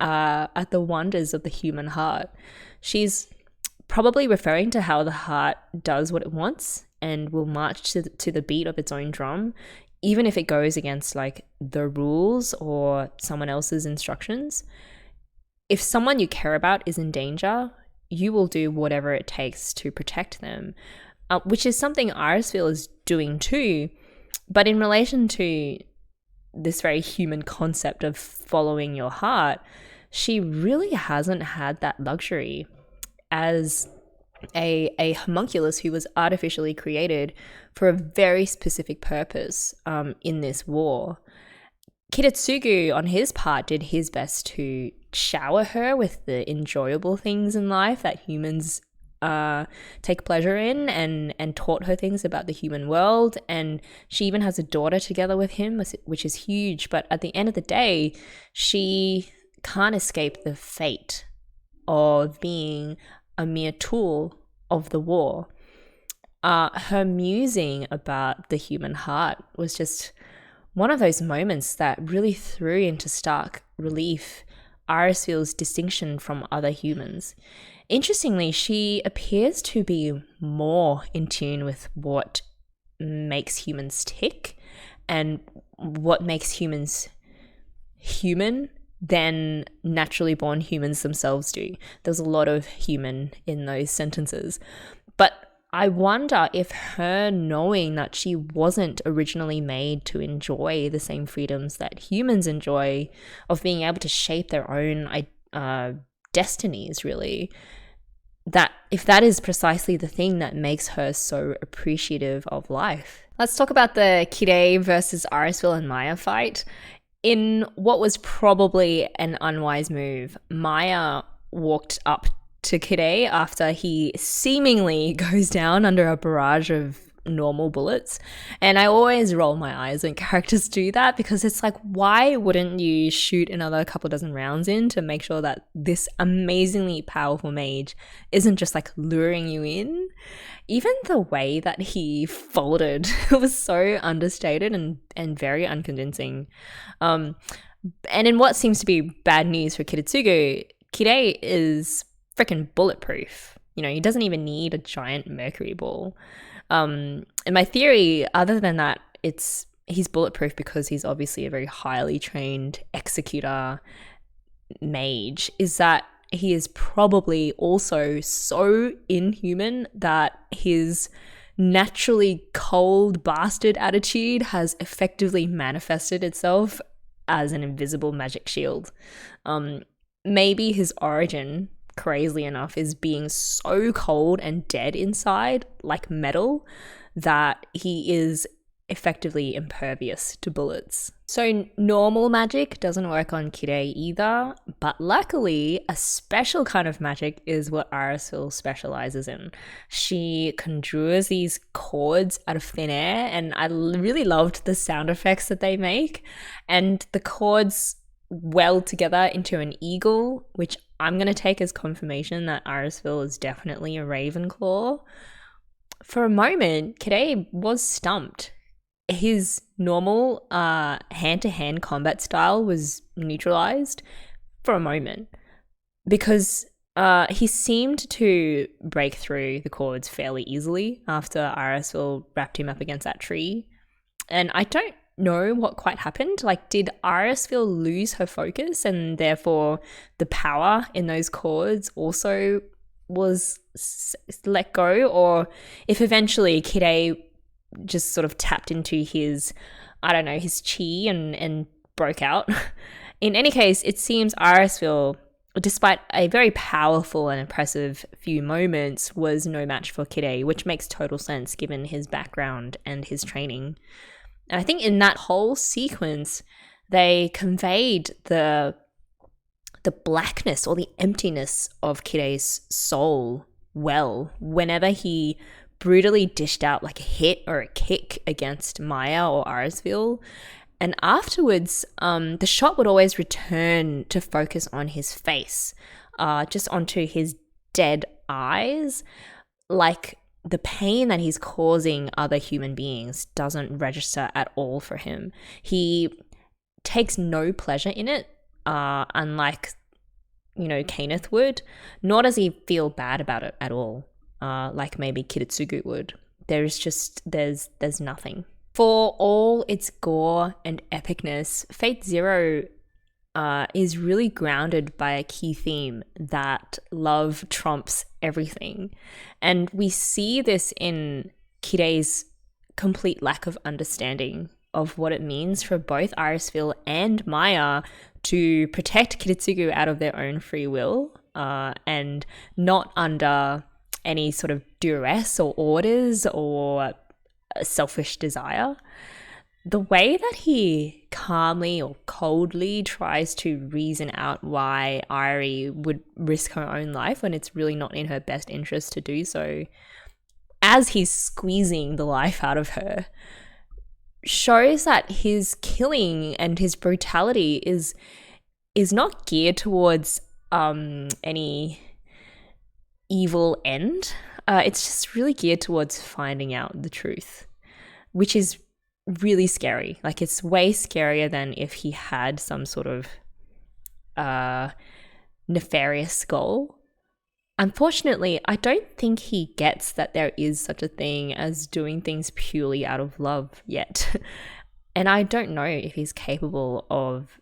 at the wonders of the human heart. She's probably referring to how the heart does what it wants and will march to the beat of its own drum, even if it goes against like the rules or someone else's instructions. If someone you care about is in danger, you will do whatever it takes to protect them, which is something Irisviel is doing too. But in relation to this very human concept of following your heart, she really hasn't had that luxury as a homunculus who was artificially created for a very specific purpose in this war. Kiritsugu, on his part, did his best to shower her with the enjoyable things in life that humans take pleasure in, and taught her things about the human world. And she even has a daughter together with him, which is huge. But at the end of the day, she can't escape the fate of being a mere tool of the war. Her musing about the human heart was just one of those moments that really threw into stark relief Irisviel's distinction from other humans. Interestingly, she appears to be more in tune with what makes humans tick and what makes humans human than naturally born humans themselves do. There's a lot of human in those sentences. But I wonder if her knowing that she wasn't originally made to enjoy the same freedoms that humans enjoy, of being able to shape their own destinies, really, that if that is precisely the thing that makes her so appreciative of life. Let's talk about the Kirei versus Irisviel and Maiya fight. In what was probably an unwise move, Maiya walked up to Kirei after he seemingly goes down under a barrage of normal bullets. And I always roll my eyes when characters do that, because it's like, why wouldn't you shoot another couple dozen rounds in to make sure that this amazingly powerful mage isn't just like luring you in? Even the way that he folded was so understated and very unconvincing. And in what seems to be bad news for Kiritsugu, Kirei is freaking bulletproof. You know, he doesn't even need a giant mercury ball. And my theory, other than that, he's bulletproof because he's obviously a very highly trained executor mage, is that he is probably also so inhuman that his naturally cold bastard attitude has effectively manifested itself as an invisible magic shield. Maybe his origin, crazily enough, is being so cold and dead inside, like metal, that he is effectively impervious to bullets. So normal magic doesn't work on Kirei either, but luckily a special kind of magic is what Irisviel specializes in. She conjures these chords out of thin air, and I really loved the sound effects that they make, and the chords weld together into an eagle, which I'm going to take as confirmation that Irisviel is definitely a Ravenclaw. For a moment, Kirei was stumped. His normal hand-to-hand combat style was neutralized for a moment, because he seemed to break through the chords fairly easily after Irisviel wrapped him up against that tree. And I don't know what quite happened. Like, did Irisviel lose her focus and therefore the power in those chords also was let go? Or if eventually Kirei just sort of tapped into his, I don't know, his chi and broke out. In any case, it seems Irisviel, despite a very powerful and impressive few moments, was no match for Kirei, which makes total sense given his background and his training. And I think in that whole sequence, they conveyed the blackness or the emptiness of Kirei's soul well, whenever he brutally dished out like a hit or a kick against Maiya or Irisviel. And afterwards, the shot would always return to focus on his face, just onto his dead eyes, like the pain that he's causing other human beings doesn't register at all for him. He takes no pleasure in it, unlike, you know, Kayneth would, nor does he feel bad about it at all, like maybe Kiritsugu would. There's nothing. For all its gore and epicness, Fate Zero is really grounded by a key theme that love trumps everything. And we see this in Kirei's complete lack of understanding of what it means for both Irisviel and Maiya to protect Kiritsugu out of their own free will, and not under any sort of duress or orders or selfish desire. the way that he calmly or coldly tries to reason out why Irie would risk her own life when it's really not in her best interest to do so, as he's squeezing the life out of her, shows that his killing and his brutality is not geared towards any evil end. It's just really geared towards finding out the truth, which is really scary. Like, it's way scarier than if he had some sort of nefarious goal. Unfortunately, I don't think he gets that there is such a thing as doing things purely out of love yet. And I don't know if he's capable of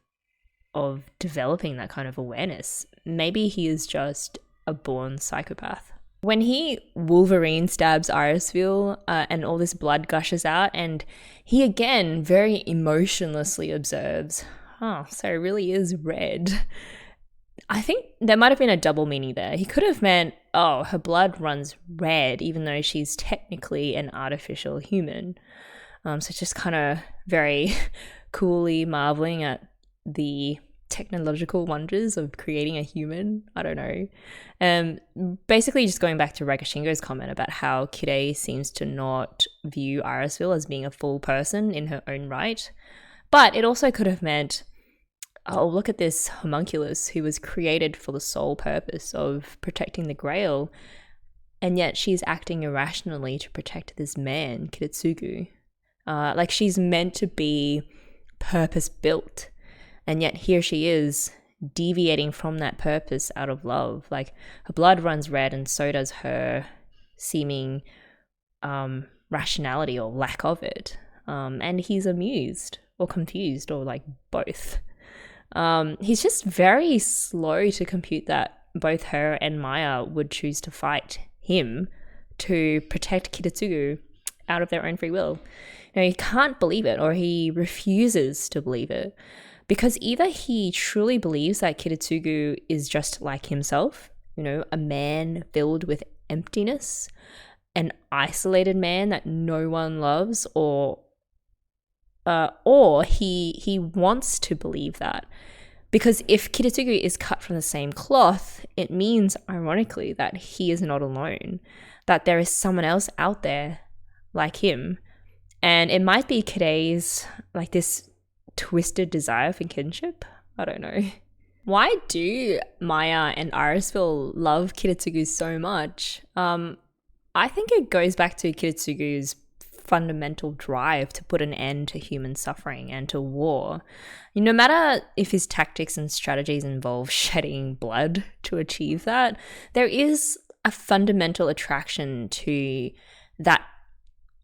developing that kind of awareness. Maybe he is just a born psychopath. When he Wolverine stabs Irisviel and all this blood gushes out, and he again very emotionlessly observes, so it really is red. I think there might have been a double meaning there. He could have meant, her blood runs red even though she's technically an artificial human. So just kind of very coolly marveling at the technological wonders of creating a human. I don't know. Basically just going back to Rakashingo's comment about how Kirei seems to not view Irisviel as being a full person in her own right. But it also could have meant, look at this homunculus who was created for the sole purpose of protecting the Grail, and yet she's acting irrationally to protect this man, Kiritsugu. Like, she's meant to be purpose-built, and yet here she is deviating from that purpose out of love. Like, her blood runs red and so does her seeming rationality or lack of it. And he's amused or confused or like both. He's just very slow to compute that both her and Maiya would choose to fight him to protect Kiritsugu out of their own free will. He can't believe it, or he refuses to believe it, because either he truly believes that Kiritsugu is just like himself, a man filled with emptiness, an isolated man that no one loves, or he wants to believe that. Because if Kiritsugu is cut from the same cloth, it means, ironically, that he is not alone, that there is someone else out there like him. And it might be Kirei's, like, this twisted desire for kinship. I don't know. Why do Maiya and Irisviel love Kiritsugu so much? I think it goes back to Kiritsugu's fundamental drive to put an end to human suffering and to war. No matter if his tactics and strategies involve shedding blood to achieve that, there is a fundamental attraction to that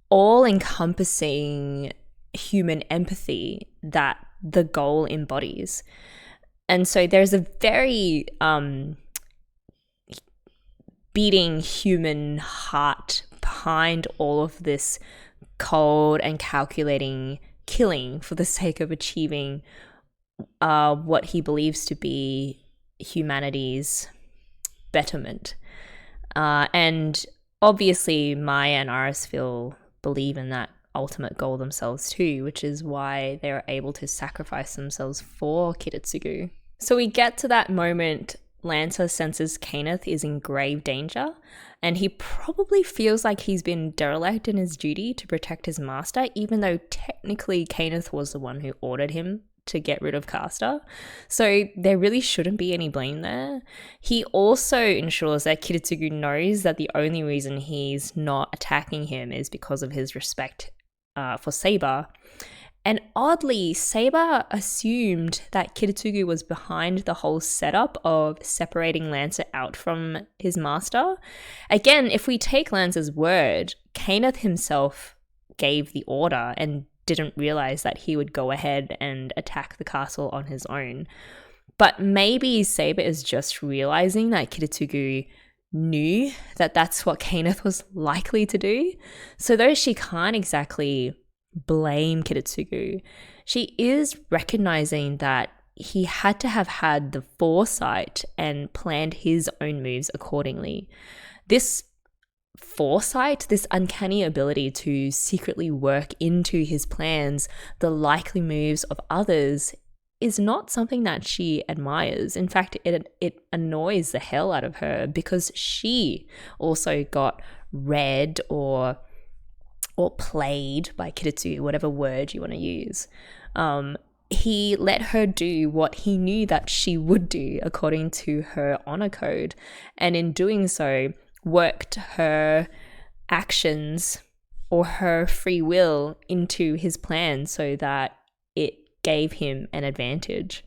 all-encompassing human empathy that the goal embodies. And so there's a very beating human heart behind all of this cold and calculating killing for the sake of achieving what he believes to be humanity's betterment. And obviously Maiya and Irisviel believe in that ultimate goal themselves too, which is why they're able to sacrifice themselves for Kiritsugu. So we get to that moment. Lancer senses Kayneth is in grave danger, and he probably feels like he's been derelict in his duty to protect his master, even though technically Kayneth was the one who ordered him to get rid of Caster. So there really shouldn't be any blame there. He also ensures that Kiritsugu knows that the only reason he's not attacking him is because of his respect for Saber. And oddly, Saber assumed that Kiritsugu was behind the whole setup of separating Lancer out from his master. Again, if we take Lancer's word, Kayneth himself gave the order and didn't realize that he would go ahead and attack the castle on his own. But maybe Saber is just realizing that Kiritsugu knew that that's what Kayneth was likely to do. So though she can't exactly blame Kiritsugu, she is recognizing that he had to have had the foresight and planned his own moves accordingly. This foresight, this uncanny ability to secretly work into his plans the likely moves of others, is not something that she admires. In fact, it annoys the hell out of her, because she also got read or played by Kiritsugu, whatever word you want to use. He let her do what he knew that she would do according to her honor code, and in doing so worked her actions or her free will into his plan so that it gave him an advantage.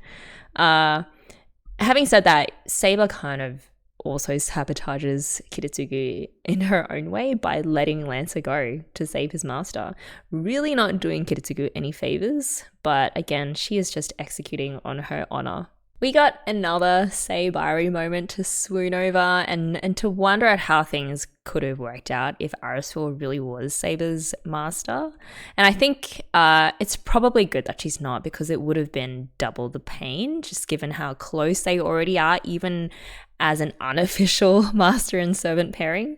Having said that, Saber kind of also sabotages Kiritsugu in her own way by letting Lancer go to save his master. Really not doing Kiritsugu any favors, but again, she is just executing on her honor. We got another SaberIri moment to swoon over and to wonder at how things could have worked out if Irisviel really was Saber's master. And I think it's probably good that she's not, because it would have been double the pain, just given how close they already are, even as an unofficial master and servant pairing.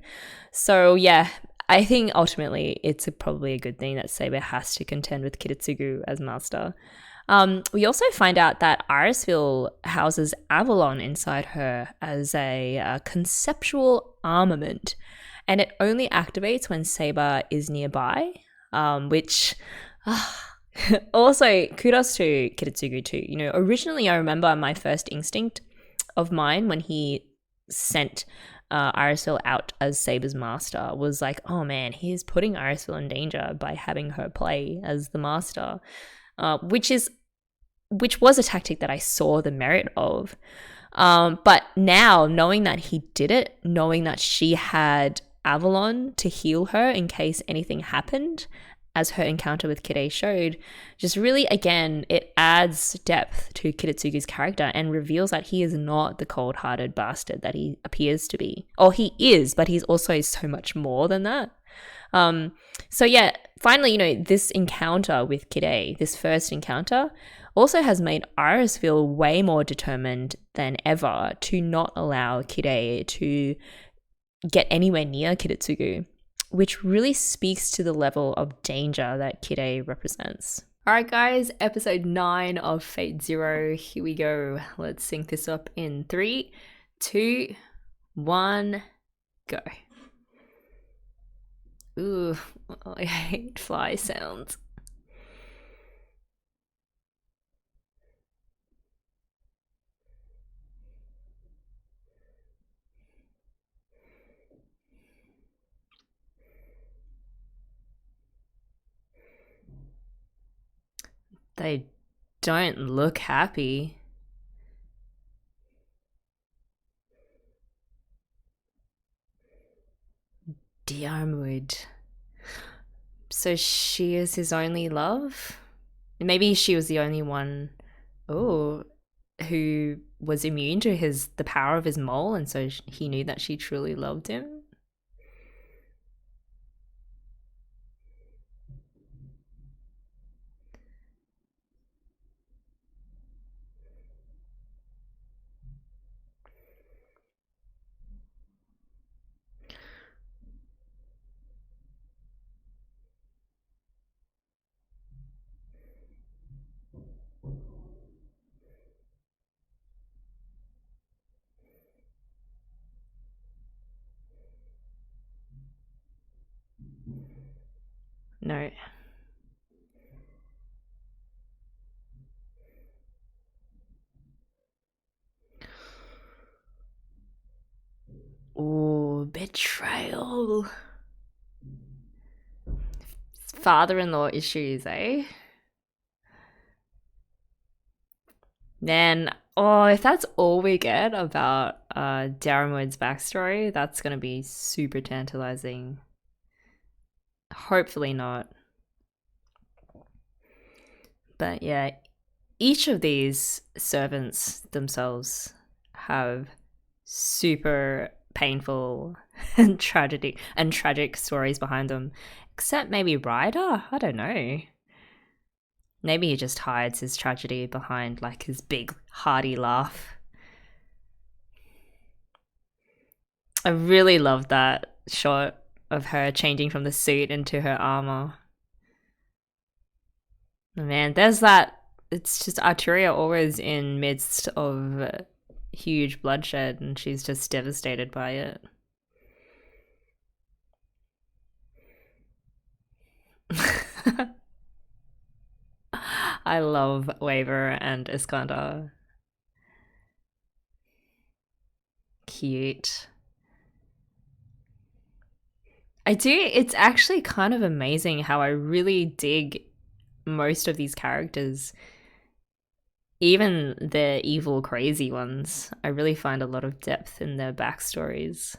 So yeah, I think ultimately it's probably a good thing that Saber has to contend with Kiritsugu as master. We also find out that Irisviel houses Avalon inside her as a conceptual armament, and it only activates when Saber is nearby, which also kudos to Kiritsugu too. You know, originally I remember my first instinct of mine when he sent Irisviel out as Saber's master was like, oh man, he's putting Irisviel in danger by having her play as the master, which was a tactic that I saw the merit of. But now, knowing that he did it, knowing that she had Avalon to heal her in case anything happened, as her encounter with Kirei showed, just really, again, it adds depth to Kiritsugu's character and reveals that he is not the cold-hearted bastard that he appears to be. Or he is, but he's also so much more than that. So yeah, finally, you know, this encounter with Kirei, this first encounter, also has made Irisviel way more determined than ever to not allow Kirei to get anywhere near Kiritsugu, which really speaks to the level of danger that Kirei represents. Alright guys, episode 9 of Fate Zero, here we go. Let's sync this up in 3, 2, 1, go. Ooh, I hate fly sounds. They don't look happy. Diarmuid. So she is his only love? Maybe she was the only one, who was immune to the power of his mole, and so he knew that she truly loved him? No. Oh, betrayal. Father-in-law issues, eh? Man, if that's all we get about Darrenwood's backstory, that's gonna be super tantalizing. Hopefully not. But yeah, each of these servants themselves have super painful and tragic stories behind them. Except maybe Ryder? I don't know. Maybe he just hides his tragedy behind like his big hearty laugh. I really love that shot of her changing from the suit into her armor. Man, there's that. It's just Arturia always in midst of huge bloodshed, and she's just devastated by it. I love Waver and Iskandar. Cute. I do. It's actually kind of amazing how I really dig most of these characters. Even the evil, crazy ones. I really find a lot of depth in their backstories.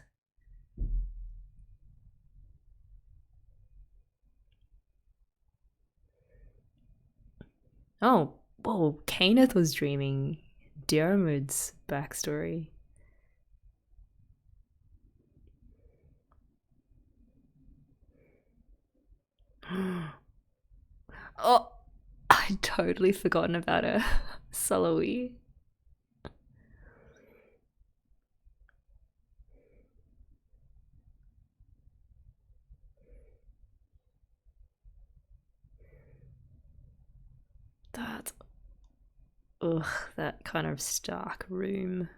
Oh, whoa, Kayneth was dreaming Diarmuid's backstory. Oh, I'd totally forgotten about her. Saloui. That, ugh, that kind of stark room.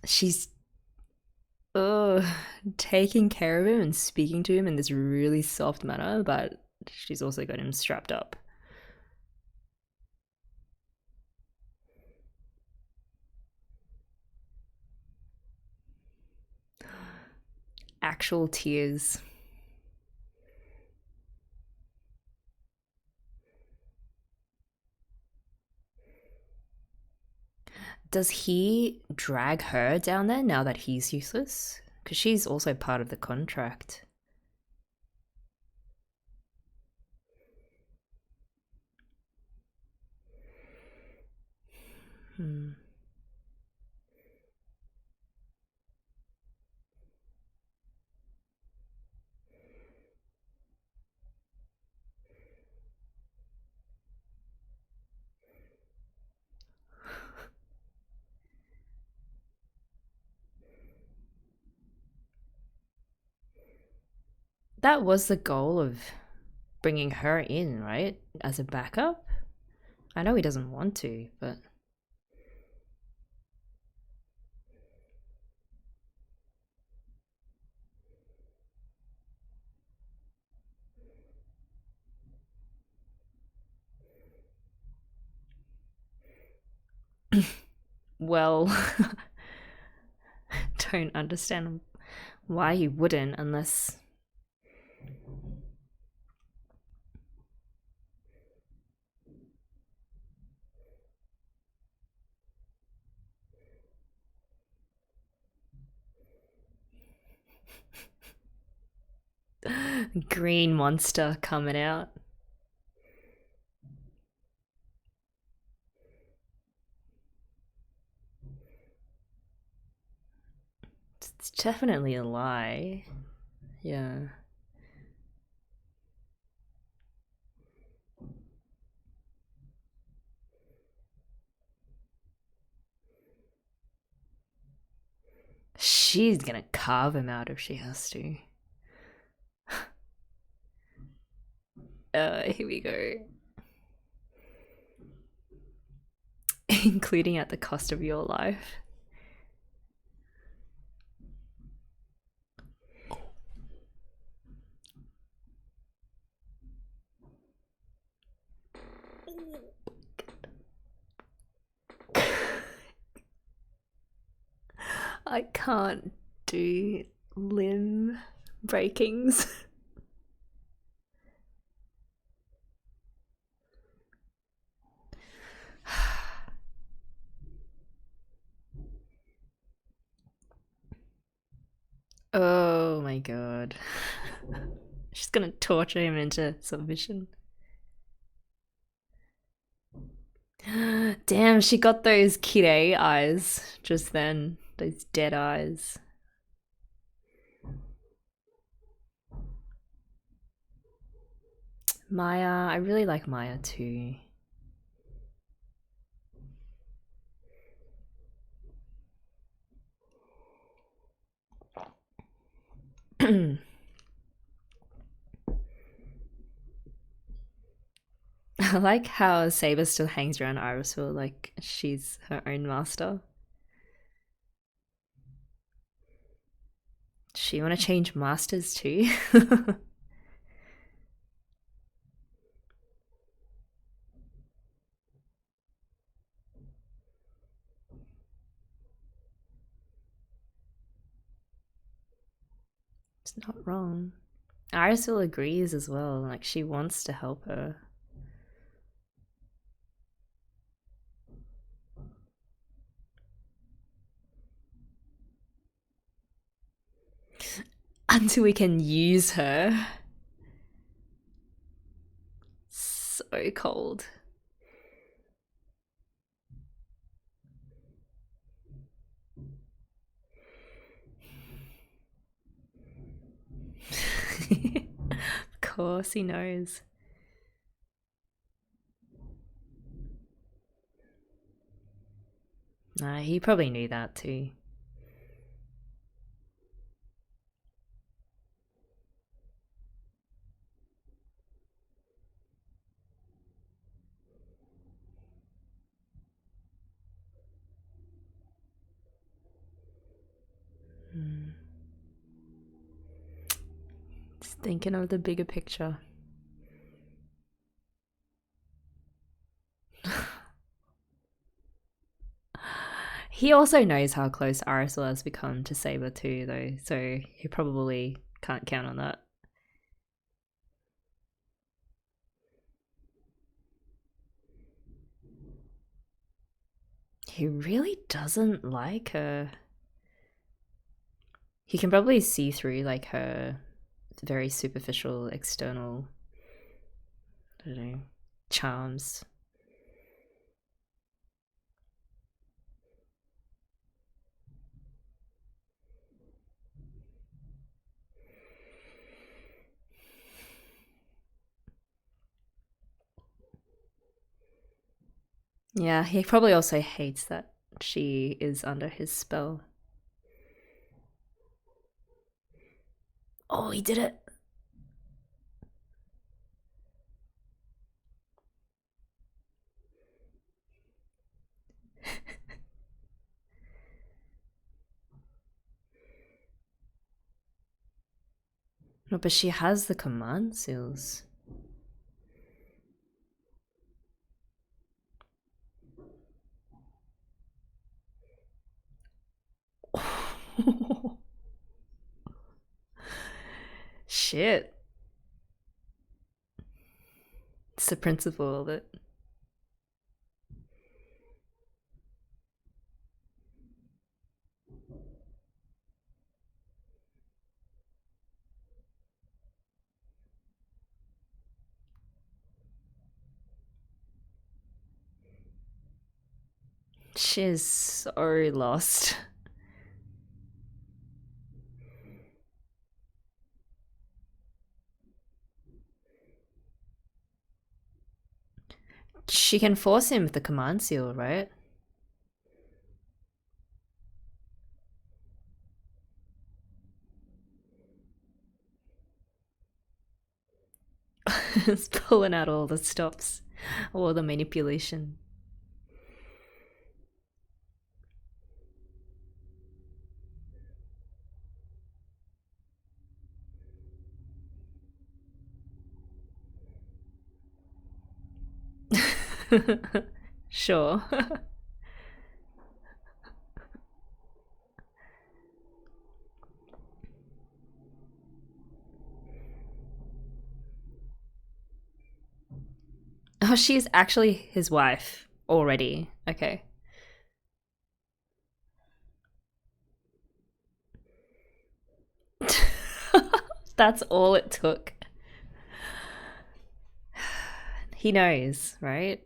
She's taking care of him and speaking to him in this really soft manner, but she's also got him strapped up. Actual tears. Does he drag her down there now that he's useless? Because she's also part of the contract. That was the goal of bringing her in, right? As a backup? I know he doesn't want to, but... well, don't understand why you wouldn't unless... Green monster coming out. It's definitely a lie. Yeah. She's gonna carve him out if she has to. Here we go. Including at the cost of your life. I can't do limb breakings. Oh my god. She's gonna torture him into submission. Damn, she got those Kirei eyes just then. Those dead eyes. Maiya, I really like Maiya too. I like how Saber still hangs around Irisviel like she's her own master. Does she want to change masters too? It's not wrong. Irisviel agrees as well, like she wants to help her. Until we can use her. So cold. Of course he knows. Nah, he probably knew that too. Just thinking of the bigger picture. He also knows how close Irisviel has become to Saber too, though, so he probably can't count on that. He really doesn't like her. He can probably see through like her very superficial external, I don't know, charms. Yeah, he probably also hates that she is under his spell. Oh, he did it. No, but she has the command seals. Shit. It's the principle of it. She is so lost. She can force him with the command seal, right? It's pulling out all the stops, all the manipulation. Sure. Oh, she's actually his wife already. Okay. That's all it took. He knows, right?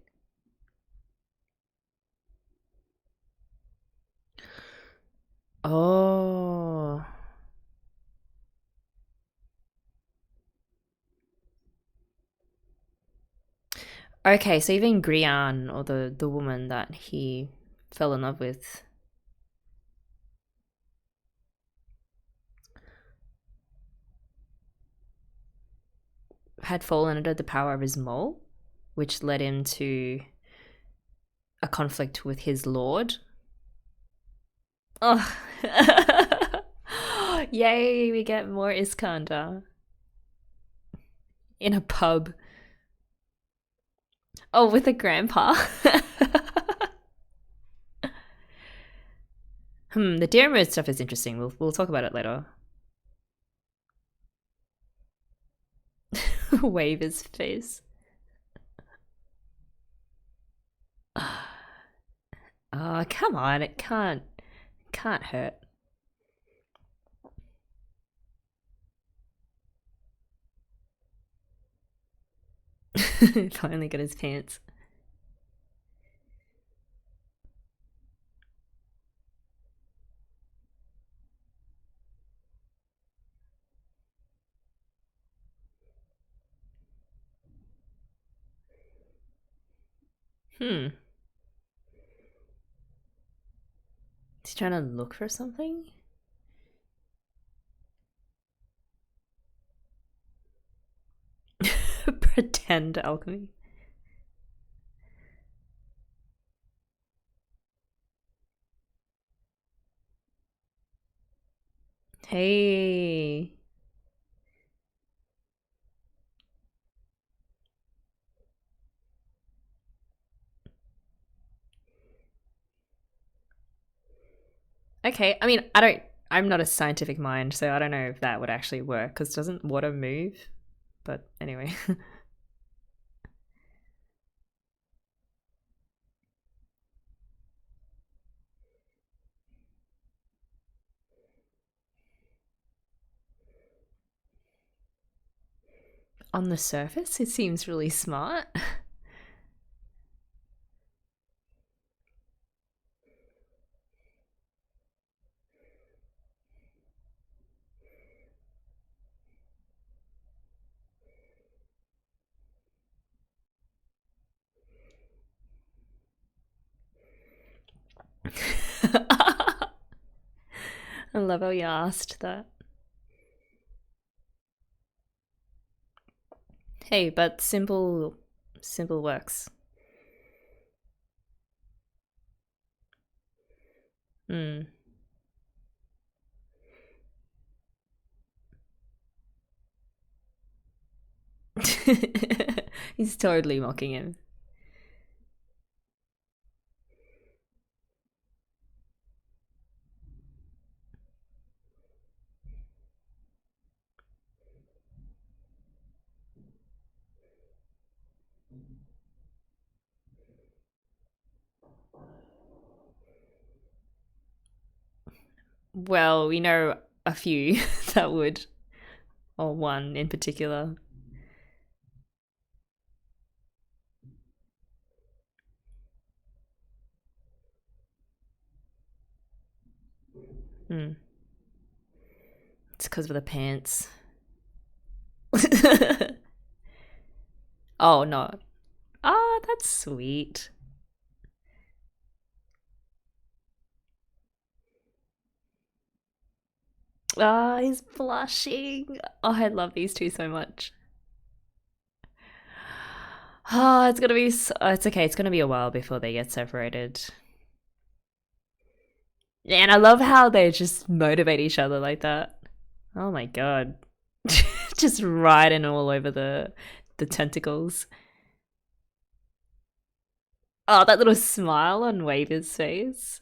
Okay, so even Grian, or the woman that he fell in love with, had fallen under the power of his mole, which led him to a conflict with his lord. Oh, yay, we get more Iskander in a pub. Oh, with a grandpa. The deer mode stuff is interesting. We'll talk about it later. Wave his face. Oh, come on, it can't hurt. Finally got his pants. Is he trying to look for something? Pretend alchemy. Hey. Okay, I mean, I'm not a scientific mind, so I don't know if that would actually work, because doesn't water move? But anyway. On the surface, it seems really smart. I love how you asked that. Hey, but simple works. Hmm. He's totally mocking him. Well, we know a few that would, or one in particular. Hmm. It's because of the pants. Oh, no. Ah, that's sweet. Ah, he's blushing. Oh, I love these two so much. Oh, it's gonna be. It's okay. It's gonna be a while before they get separated. And I love how they just motivate each other like that. Oh my god, just riding all over the tentacles. Oh, that little smile on Waver's face.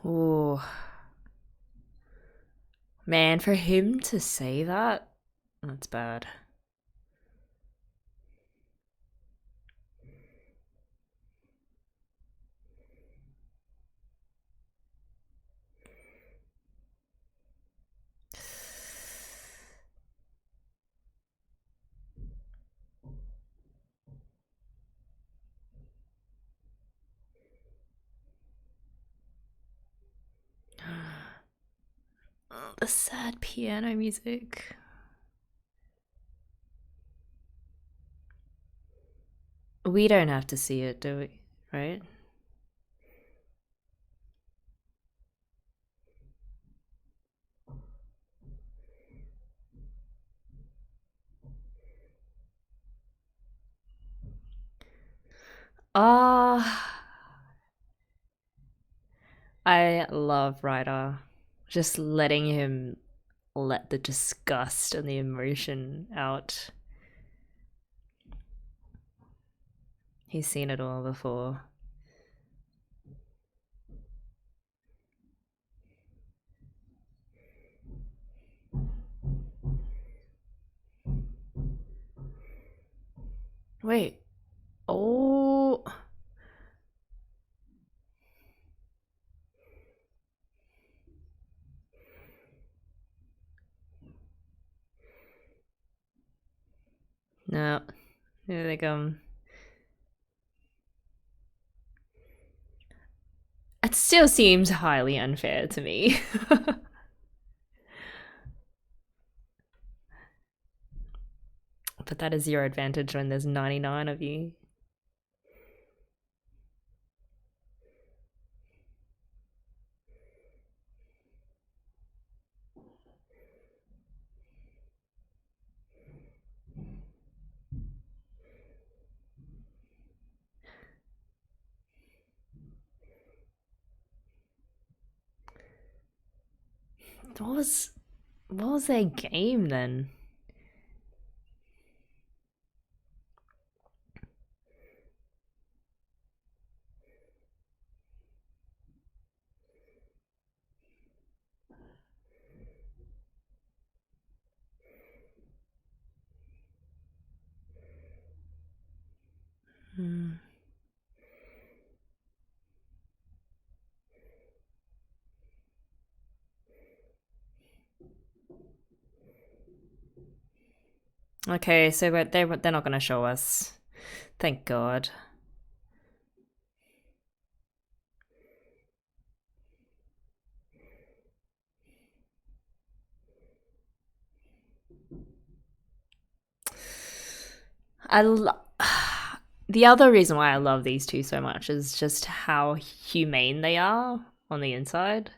Oh man, for him to say that, that's bad. The sad piano music. We don't have to see it, do we? Right? I love Ryder. Just letting him let the disgust and the emotion out. He's seen it all before. Wait. Oh. No. Here they come. It still seems highly unfair to me. But that is your advantage when there's 99 of you. What was their game then? Okay, so they're not going to show us. Thank God. The other reason why I love these two so much is just how humane they are on the inside.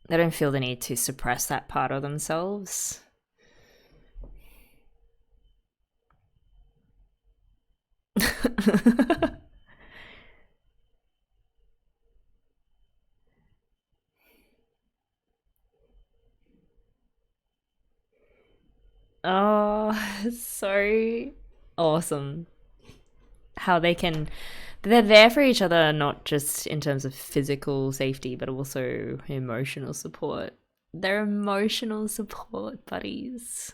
They don't feel the need to suppress that part of themselves. Oh, so awesome. How they're there for each other, not just in terms of physical safety, but also emotional support. They're emotional support buddies.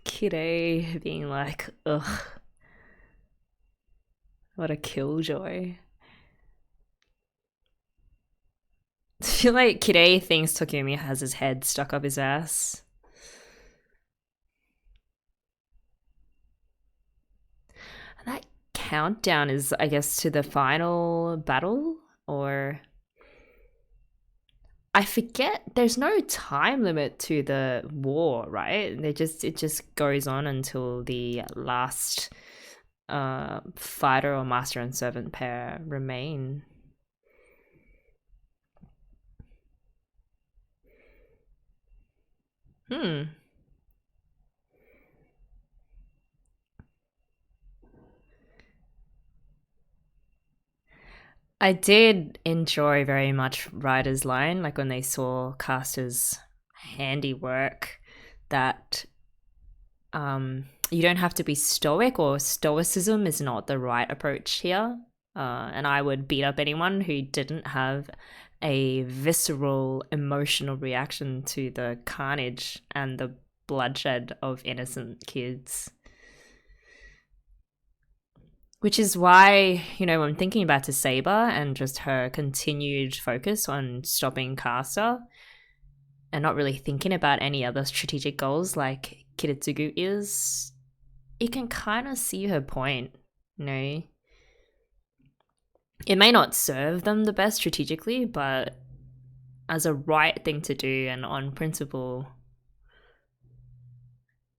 Kirei being like, ugh, what a killjoy. I feel like Kirei thinks Takumi has his head stuck up his ass. And that countdown is, I guess, to the final battle, or I forget. There's no time limit to the war, right? It just goes on until the last fighter or master and servant pair remain. I did enjoy very much Ryder's line, like when they saw Caster's handiwork, that you don't have to be stoic, or stoicism is not the right approach here. And I would beat up anyone who didn't have a visceral emotional reaction to the carnage and the bloodshed of innocent kids. Which is why, you know, I'm thinking back to Saber and just her continued focus on stopping Caster and not really thinking about any other strategic goals like Kiritsugu is, you can kind of see her point, you know. It may not serve them the best strategically, but as a right thing to do and on principle,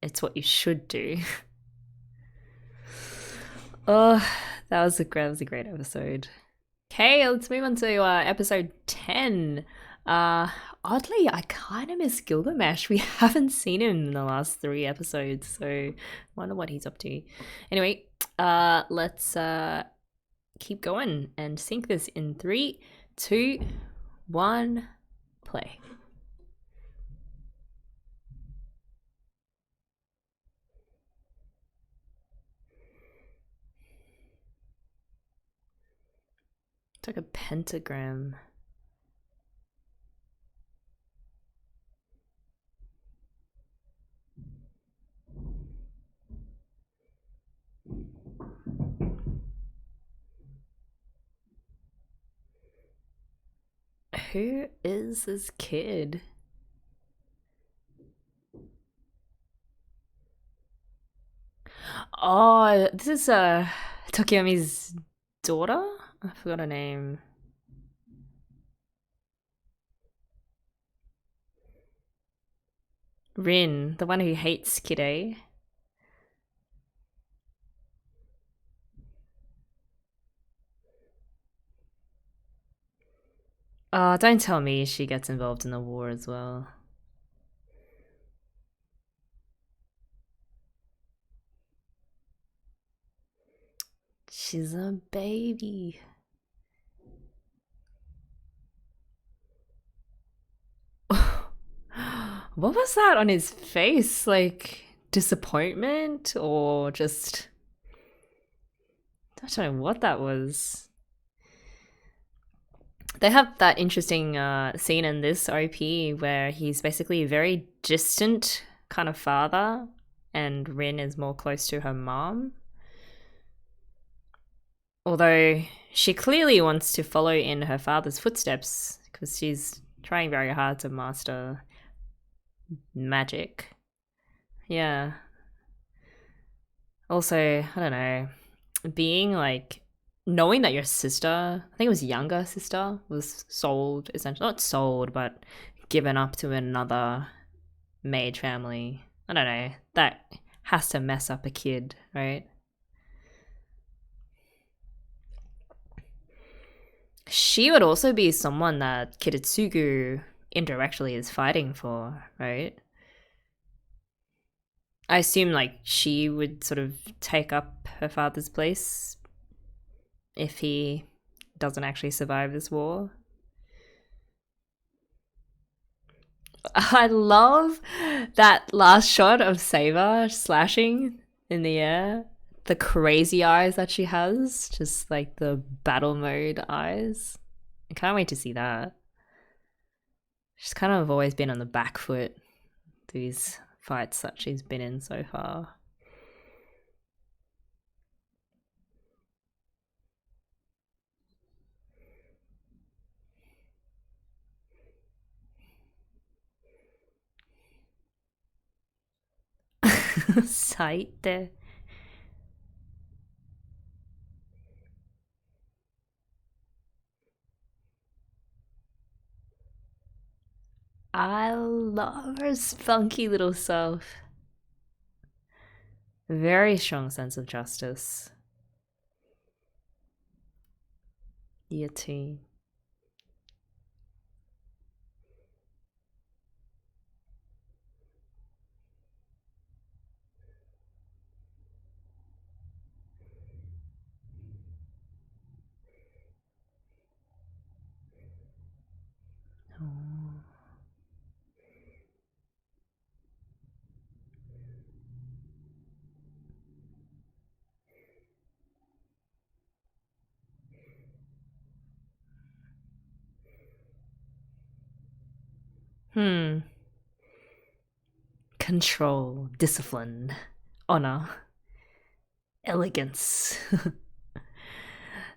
it's what you should do. Oh, that was a great episode. Okay, let's move on to episode 10. Oddly, I kind of miss Gilgamesh. We haven't seen him in the last 3 episodes, so I wonder what he's up to. Anyway, let's keep going and sync this in 3, 2, 1, play. It's like a pentagram. Who is this kid? Oh, this is Tokiyomi's daughter? I forgot her name. Rin, the one who hates Kirei. Oh, don't tell me she gets involved in the war as well. She's a baby. What was that on his face? Like disappointment or just... I don't know what that was. They have that interesting scene in this OP where he's basically a very distant kind of father and Rin is more close to her mom. Although she clearly wants to follow in her father's footsteps because she's trying very hard to master magic. Yeah. Also, I don't know, being like, knowing that your sister, I think it was younger sister, was sold, essentially, not sold, but given up to another mage family. I don't know, that has to mess up a kid, right? She would also be someone that Kiritsugu indirectly is fighting for, right? I assume like she would sort of take up her father's place if he doesn't actually survive this war. I love that last shot of Saber slashing in the air. The crazy eyes that she has, just like the battle mode eyes. I can't wait to see that. She's kind of always been on the back foot these fights that she's been in so far. Sight. I love her spunky little self. Very strong sense of justice. Eretein. Control, discipline, honor, elegance.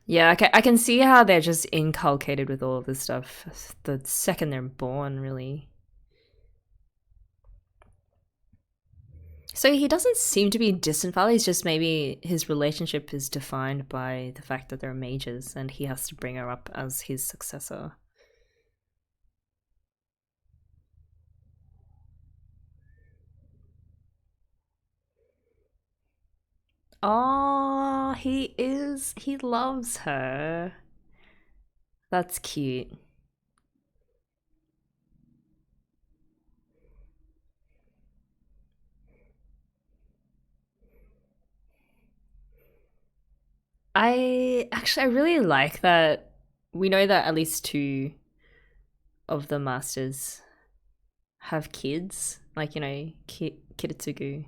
Yeah, I can see how they're just inculcated with all of this stuff the second they're born, really. So he doesn't seem to be disinfallible, he's just maybe his relationship is defined by the fact that they're mages and he has to bring her up as his successor. Oh, he loves her. That's cute. I really like that we know that at least two of the masters have kids, like, you know, Kiritsugu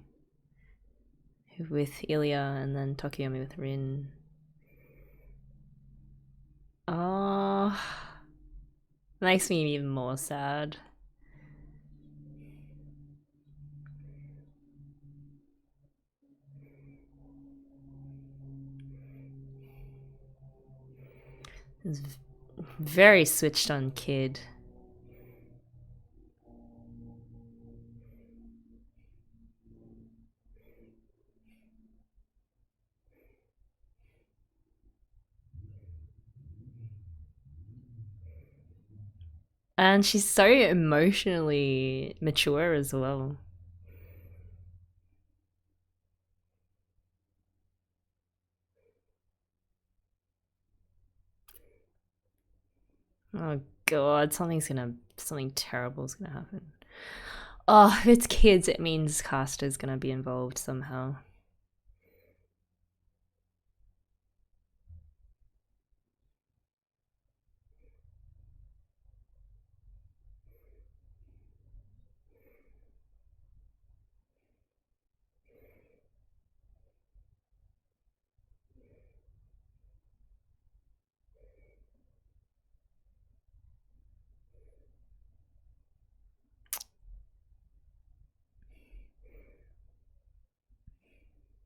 with Ilya and then Tokiyomi with Rin. Oh, makes me even more sad. It's very switched on kid. And she's so emotionally mature as well. Oh god, something terrible's gonna happen. Oh, if it's kids, it means Caster's gonna be involved somehow.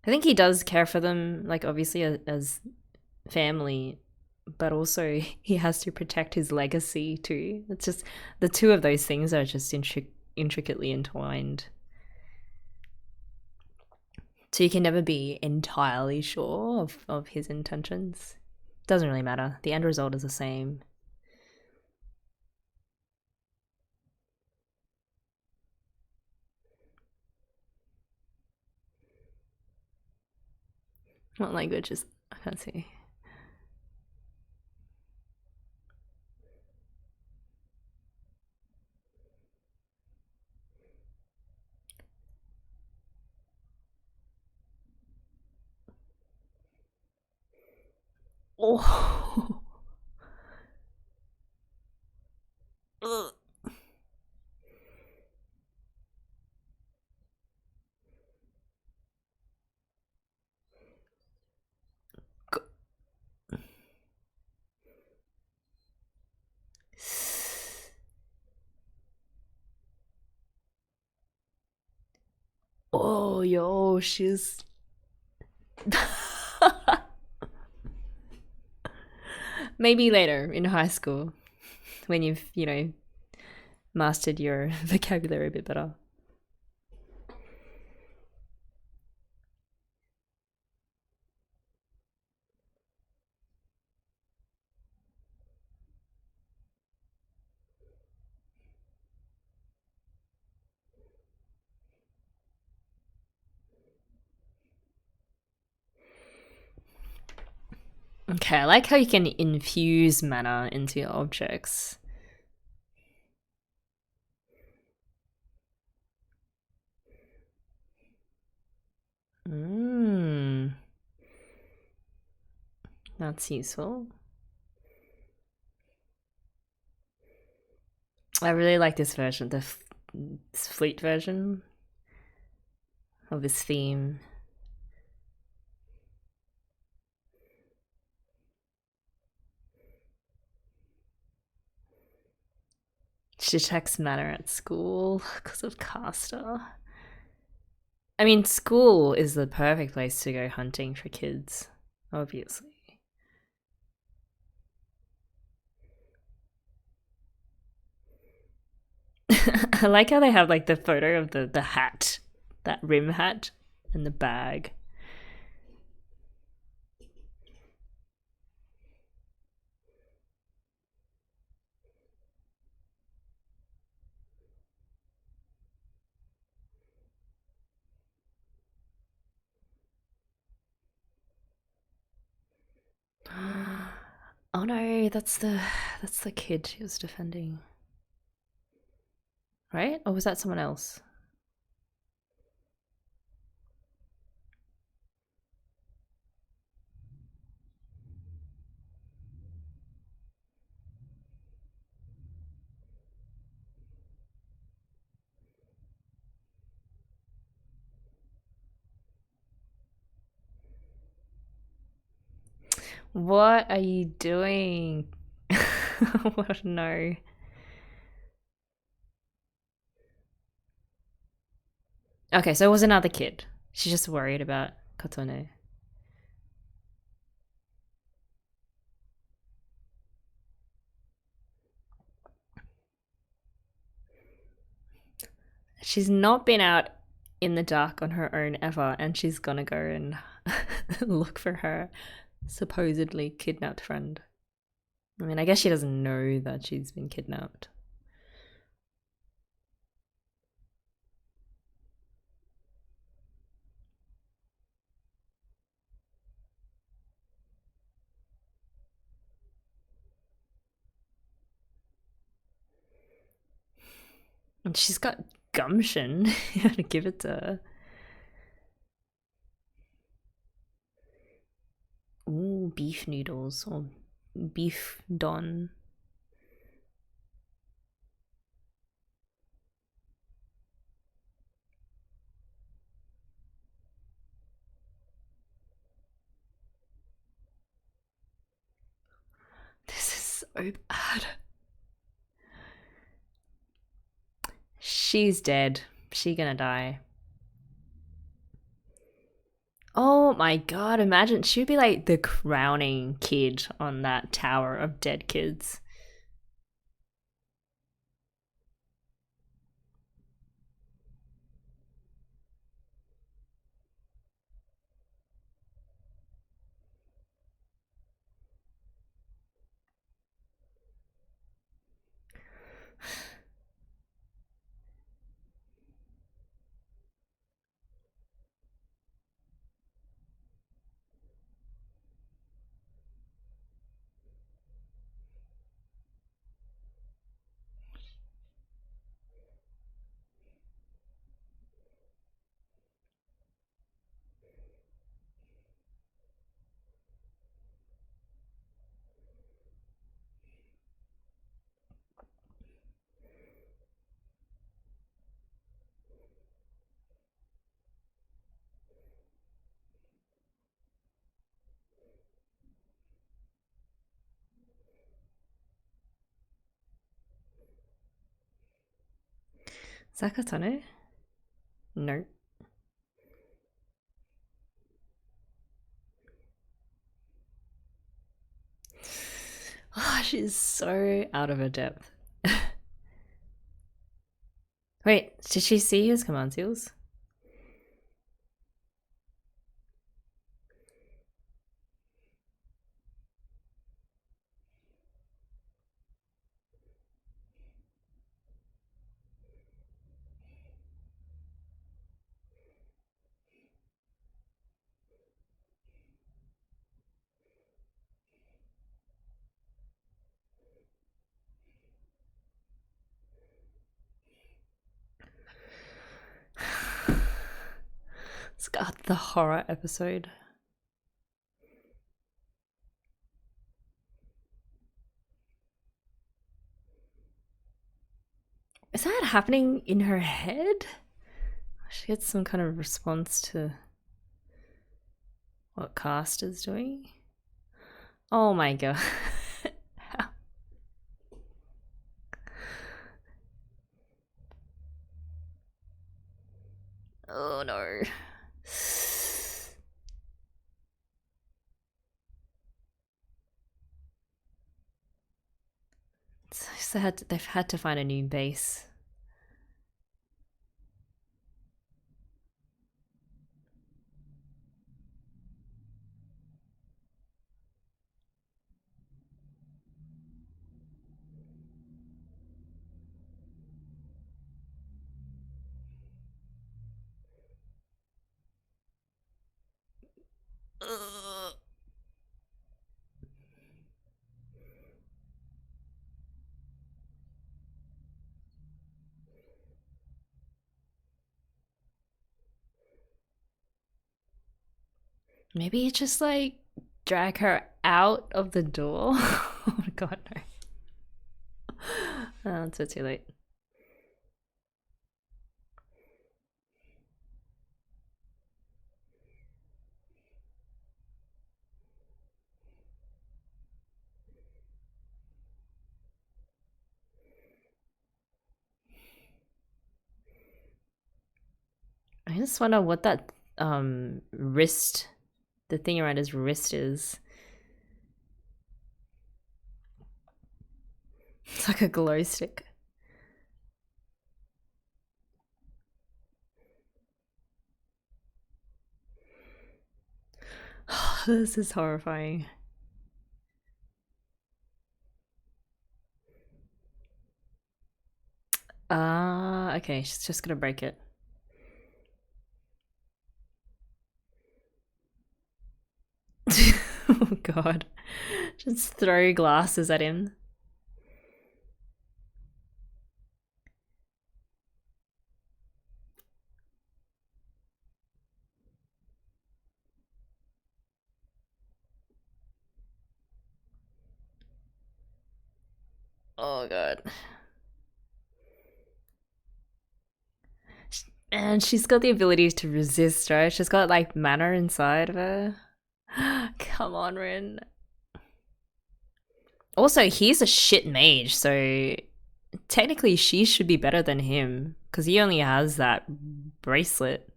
I think he does care for them, like, obviously as family, but also he has to protect his legacy too. It's just the two of those things are just intricately entwined. So you can never be entirely sure of his intentions. Doesn't really matter. The end result is the same. What language is... I can't see. Oh. Ugh. Oh, yo, she's... Maybe later in high school, when you've, you know, mastered your vocabulary a bit better. Okay, I like how you can infuse mana into your objects. That's useful. I really like this version, this fleet version of this theme. She checks manner at school because of Caster. I mean, school is the perfect place to go hunting for kids, obviously. I like how they have like the photo of the hat, that rim hat, and the bag. Oh no, that's the kid he was defending. Right? Or was that someone else? What are you doing? What? No. Okay, so it was another kid. She's just worried about Kotone. She's not been out in the dark on her own ever, and she's gonna go and look for her supposedly kidnapped friend. I mean, I guess she doesn't know that she's been kidnapped. And she's got gumption. You gotta give it to her. Ooh, beef noodles or beef don. This is so bad. She's dead. She gonna die. Oh my god, imagine she'd be like the crowning kid on that tower of dead kids. Sakatane? No. Oh, she's so out of her depth. Wait, did she see his command seals? It's got the horror episode. Is that happening in her head? She gets some kind of response to what Cast is doing. Oh my god. Oh no. So they've had to find a new base. Ugh. Maybe you just like drag her out of the door. Oh my god, no. Oh, it's too late. I just wonder what that wrist, the thing around his wrist is. It's like a glow stick. This is horrifying. Okay, she's just gonna break it. Oh god. Just throw glasses at him. Oh god. And she's got the ability to resist, right? She's got like mana inside of her. Come on, Rin. Also, he's a shit mage, so technically she should be better than him because he only has that bracelet.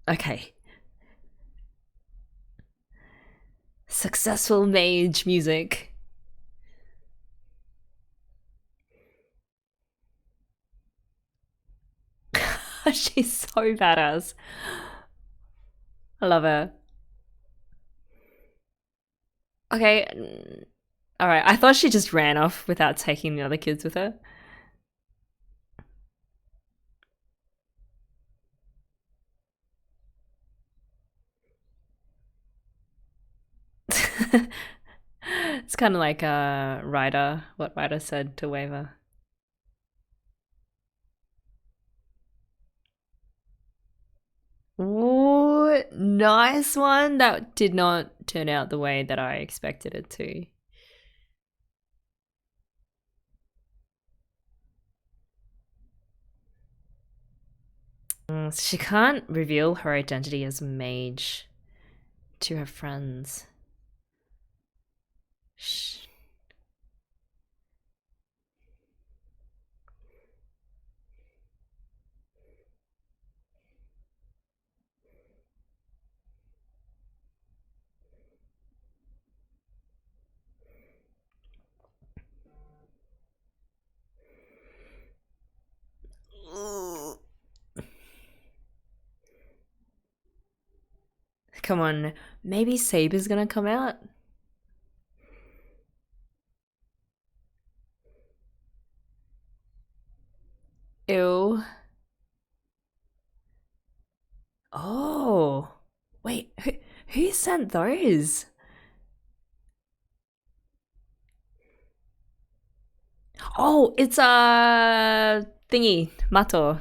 Okay. Successful mage music. She's so badass. I love her. Okay. Alright, I thought she just ran off without taking the other kids with her. It's kind of like what Ryder said to Waver. Ooh, nice one. That did not turn out the way that I expected it to. She can't reveal her identity as a mage to her friends. Come on, maybe Saber's gonna come out? Ew. Oh. Wait, who sent those? Oh, it's a thingy, Mato.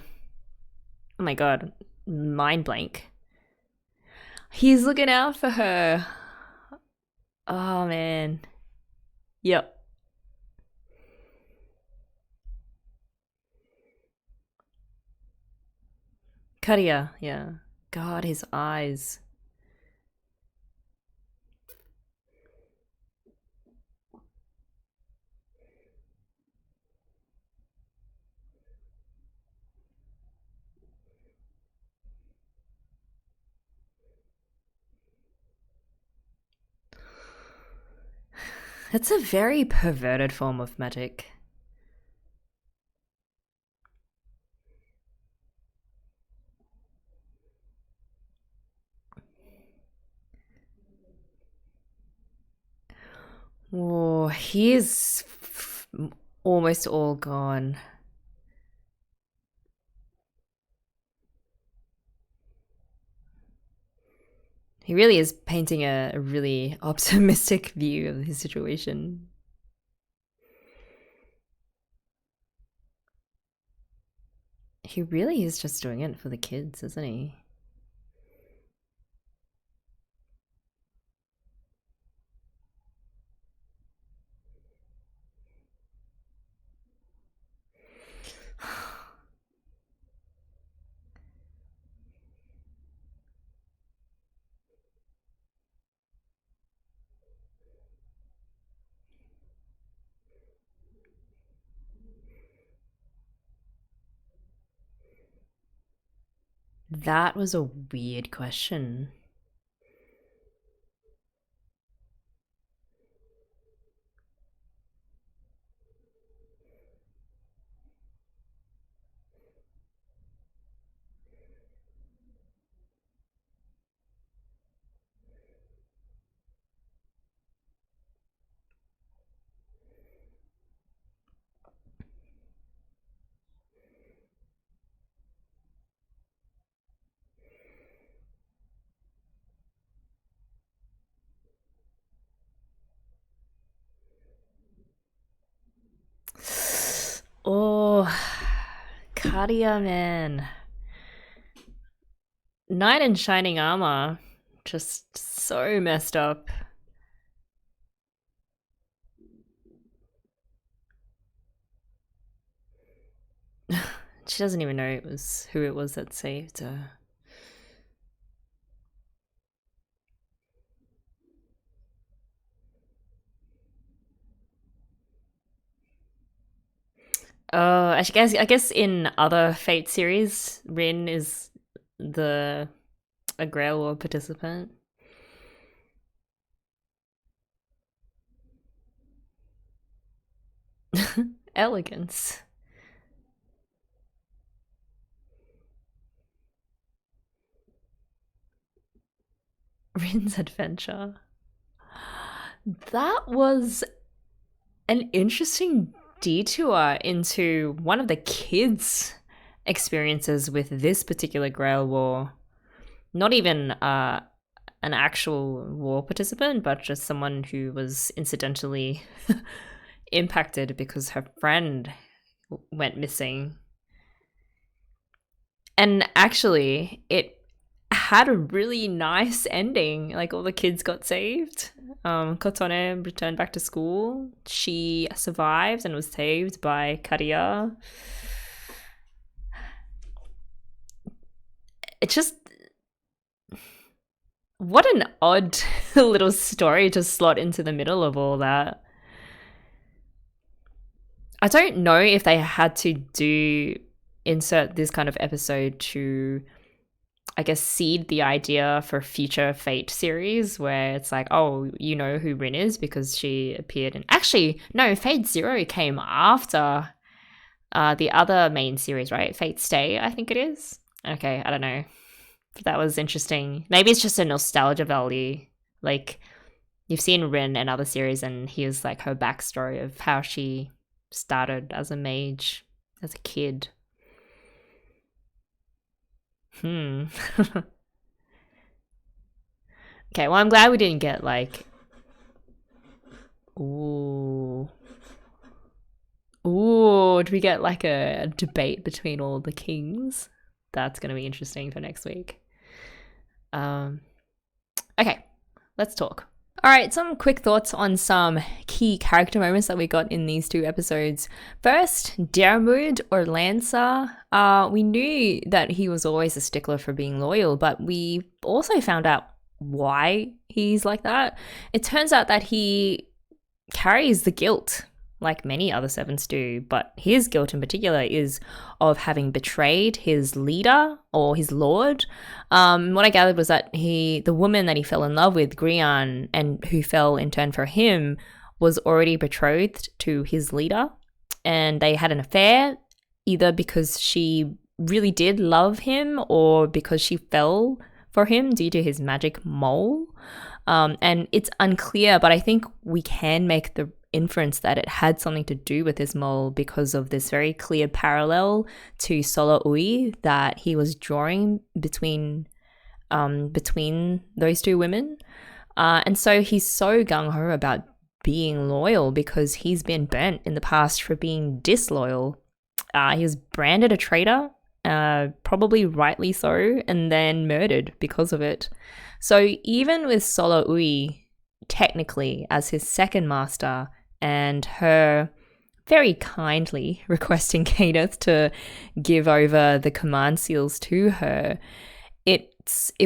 Oh my god, mind blank. He's looking out for her. Oh man. Yep. Karia, yeah. God, his eyes. That's a very perverted form of magic. Oh, he is almost all gone. He really is painting a really optimistic view of his situation. He really is just doing it for the kids, isn't he? That was a weird question. Oh, Kadia, man. Knight in shining armor. Just so messed up. She doesn't even know who it was that saved her. I guess in other Fate series, Rin is a Grail War participant. Elegance. Rin's adventure. That was an interesting detour into one of the kids' experiences with this particular Grail War. Not even an actual war participant, but just someone who was incidentally impacted because her friend went missing. And actually, it had a really nice ending. Like, all the kids got saved. Kotone returned back to school. She survived and was saved by Karia. It's just, what an odd little story to slot into the middle of all that. I don't know if they had to insert this kind of episode to, I guess, seed the idea for future Fate series where it's like, oh, you know who Rin is because she appeared in... Actually, no, Fate Zero came after the other main series, right? Fate Stay, I think it is. Okay, I don't know. That was interesting. Maybe it's just a nostalgia value. Like, you've seen Rin in other series and here's like her backstory of how she started as a mage as a kid. Okay, well, I'm glad we didn't get like... Ooh, do we get like a debate between all the kings? That's going to be interesting for next week. Okay, let's talk. All right, some quick thoughts on some key character moments that we got in these two episodes. First, Dermud or Lancer. We knew that he was always a stickler for being loyal, but we also found out why he's like that. It turns out that he carries the guilt, like many other servants do, but his guilt in particular is of having betrayed his leader or his lord. What I gathered was that the woman that he fell in love with, Grian, and who fell in turn for him, was already betrothed to his leader, and they had an affair, either because she really did love him or because she fell for him due to his magic mole. And it's unclear, but I think we can make the inference that it had something to do with his mole because of this very clear parallel to Solo Ui that he was drawing between those two women. And so he's so gung-ho about being loyal because he's been burnt in the past for being disloyal. He was branded a traitor, probably rightly so, and then murdered because of it. So even with Solo Ui, technically, as his second master, and her very kindly requesting Kayneth to give over the command seals to her, it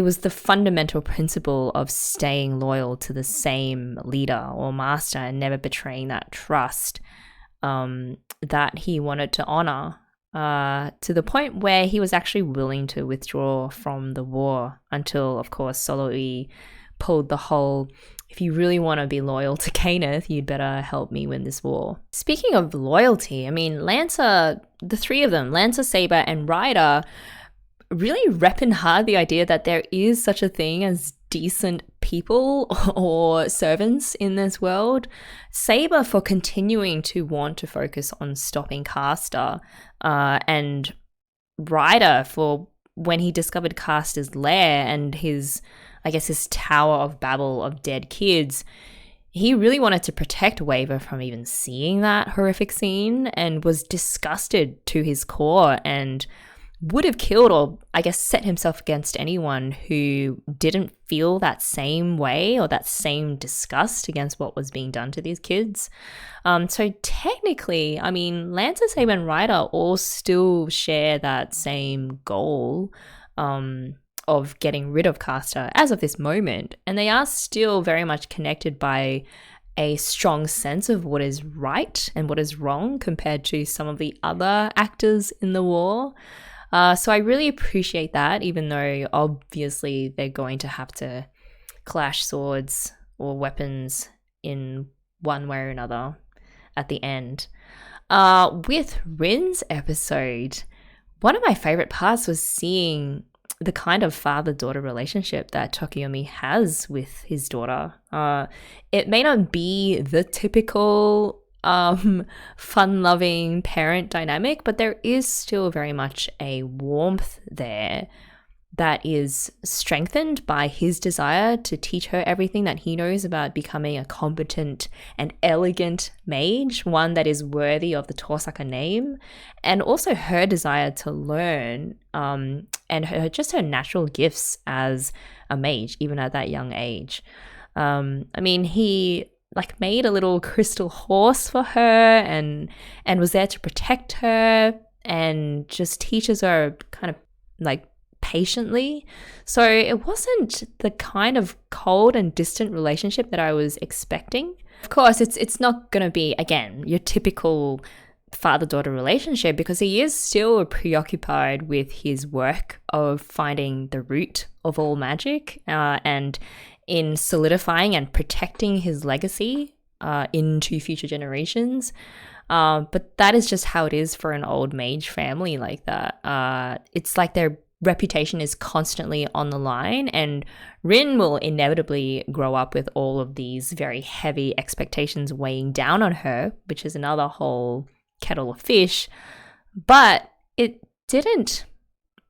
was the fundamental principle of staying loyal to the same leader or master and never betraying that trust that he wanted to honor, to the point where he was actually willing to withdraw from the war until, of course, Solo Ui pulled the whole, if you really want to be loyal to Kayneth, you'd better help me win this war. Speaking of loyalty, I mean, Lancer, the three of them, Lancer, Saber, and Ryder, really repping hard the idea that there is such a thing as decent people or servants in this world. Saber for continuing to want to focus on stopping Caster, and Ryder for when he discovered Caster's lair and his Tower of Babel of dead kids, he really wanted to protect Waver from even seeing that horrific scene and was disgusted to his core and would have killed or set himself against anyone who didn't feel that same way or that same disgust against what was being done to these kids. So technically, I mean, Lancer, Saber, and Ryder all still share that same goal of getting rid of Caster as of this moment, and they are still very much connected by a strong sense of what is right and what is wrong compared to some of the other actors in the war. So I really appreciate that, even though obviously they're going to have to clash swords or weapons in one way or another at the end. With Rin's episode, one of my favorite parts was seeing the kind of father-daughter relationship that Tokiyomi has with his daughter. It may not be the typical fun-loving parent dynamic, but there is still very much a warmth there that is strengthened by his desire to teach her everything that he knows about becoming a competent and elegant mage, one that is worthy of the Torsaka name, and also her desire to learn and her natural gifts as a mage, even at that young age. I mean, he made a little crystal horse for her and was there to protect her and just teaches her kind of patiently. So it wasn't the kind of cold and distant relationship that I was expecting. Of course, it's not going to be, again, your typical father-daughter relationship because he is still preoccupied with his work of finding the root of all magic and in solidifying and protecting his legacy into future generations. But that is just how it is for an old mage family like that. It's like their reputation is constantly on the line, and Rin will inevitably grow up with all of these very heavy expectations weighing down on her, which is another whole kettle of fish. But it didn't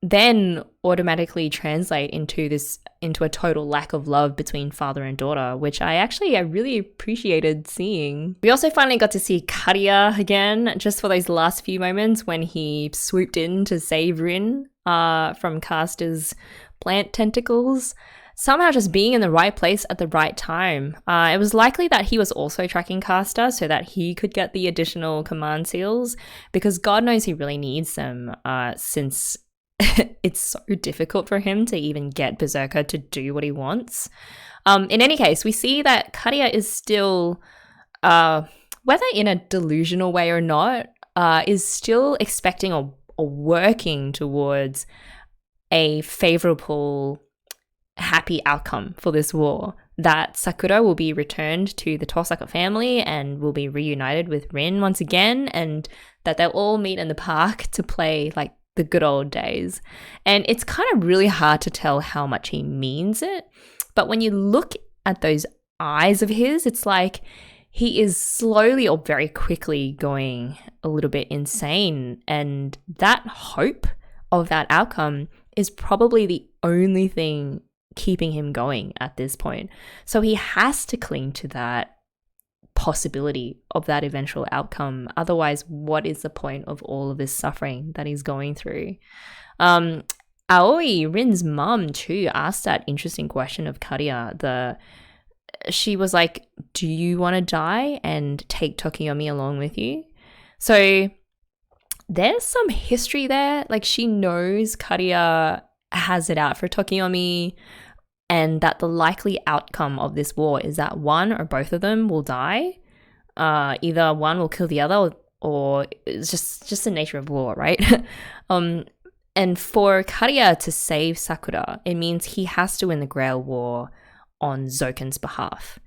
then automatically translate into a total lack of love between father and daughter, which I really appreciated seeing. We also finally got to see Karia again, just for those last few moments when he swooped in to save Rin from Caster's plant tentacles. Somehow just being in the right place at the right time. It was likely that he was also tracking Caster so that he could get the additional command seals, because God knows he really needs them since it's so difficult for him to even get Berserker to do what he wants. In any case, we see that Karia is still, whether in a delusional way or not, is still expecting or working towards a favorable, happy outcome for this war. that Sakura will be returned to the Tosaka family and will be reunited with Rin once again, and that they'll all meet in the park to play like the good old days. And it's kind of really hard to tell how much he means it, but when you look at those eyes of his, it's like he is slowly or very quickly going a little bit insane, and that hope of that outcome is probably the only thing keeping him going at this point. So he has to cling to that possibility of that eventual outcome. Otherwise, what is the point of all of this suffering that he's going through? Aoi, Rin's mum, too, asked that interesting question of Kariya. She was like, do you want to die and take Tokiyomi along with you? So there's some history there. Like, she knows Kariya has it out for Tokiyomi, and that the likely outcome of this war is that one or both of them will die. Either one will kill the other, or it's just the nature of war, right? And for Kariya to save Sakura, it means he has to win the Grail War on Zoken's behalf,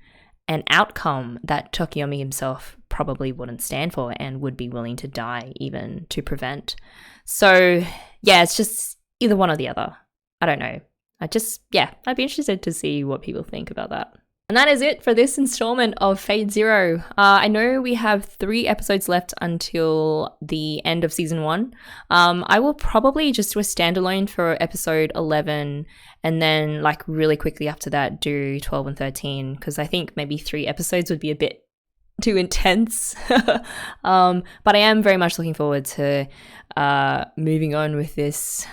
an outcome that Tokiyomi himself probably wouldn't stand for and would be willing to die even to prevent. So yeah, it's just either one or the other. I don't know. I'd be interested to see what people think about that. And that is it for this installment of Fate Zero. I know we have 3 episodes left until the end of season 1. I will probably just do a standalone for episode 11, and then like really quickly after that do 12 and 13, because I think maybe 3 episodes would be a bit too intense. But I am very much looking forward to moving on with this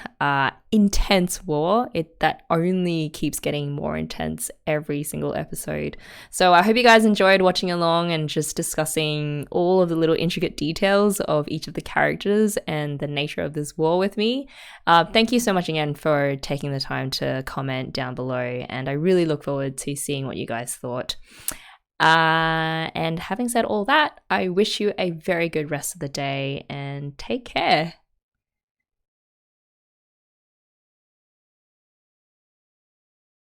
intense war. That only keeps getting more intense every single episode. So I hope you guys enjoyed watching along and just discussing all of the little intricate details of each of the characters and the nature of this war with me. Thank you so much again for taking the time to comment down below, and I really look forward to seeing what you guys thought. And having said all that, I wish you a very good rest of the day and take care.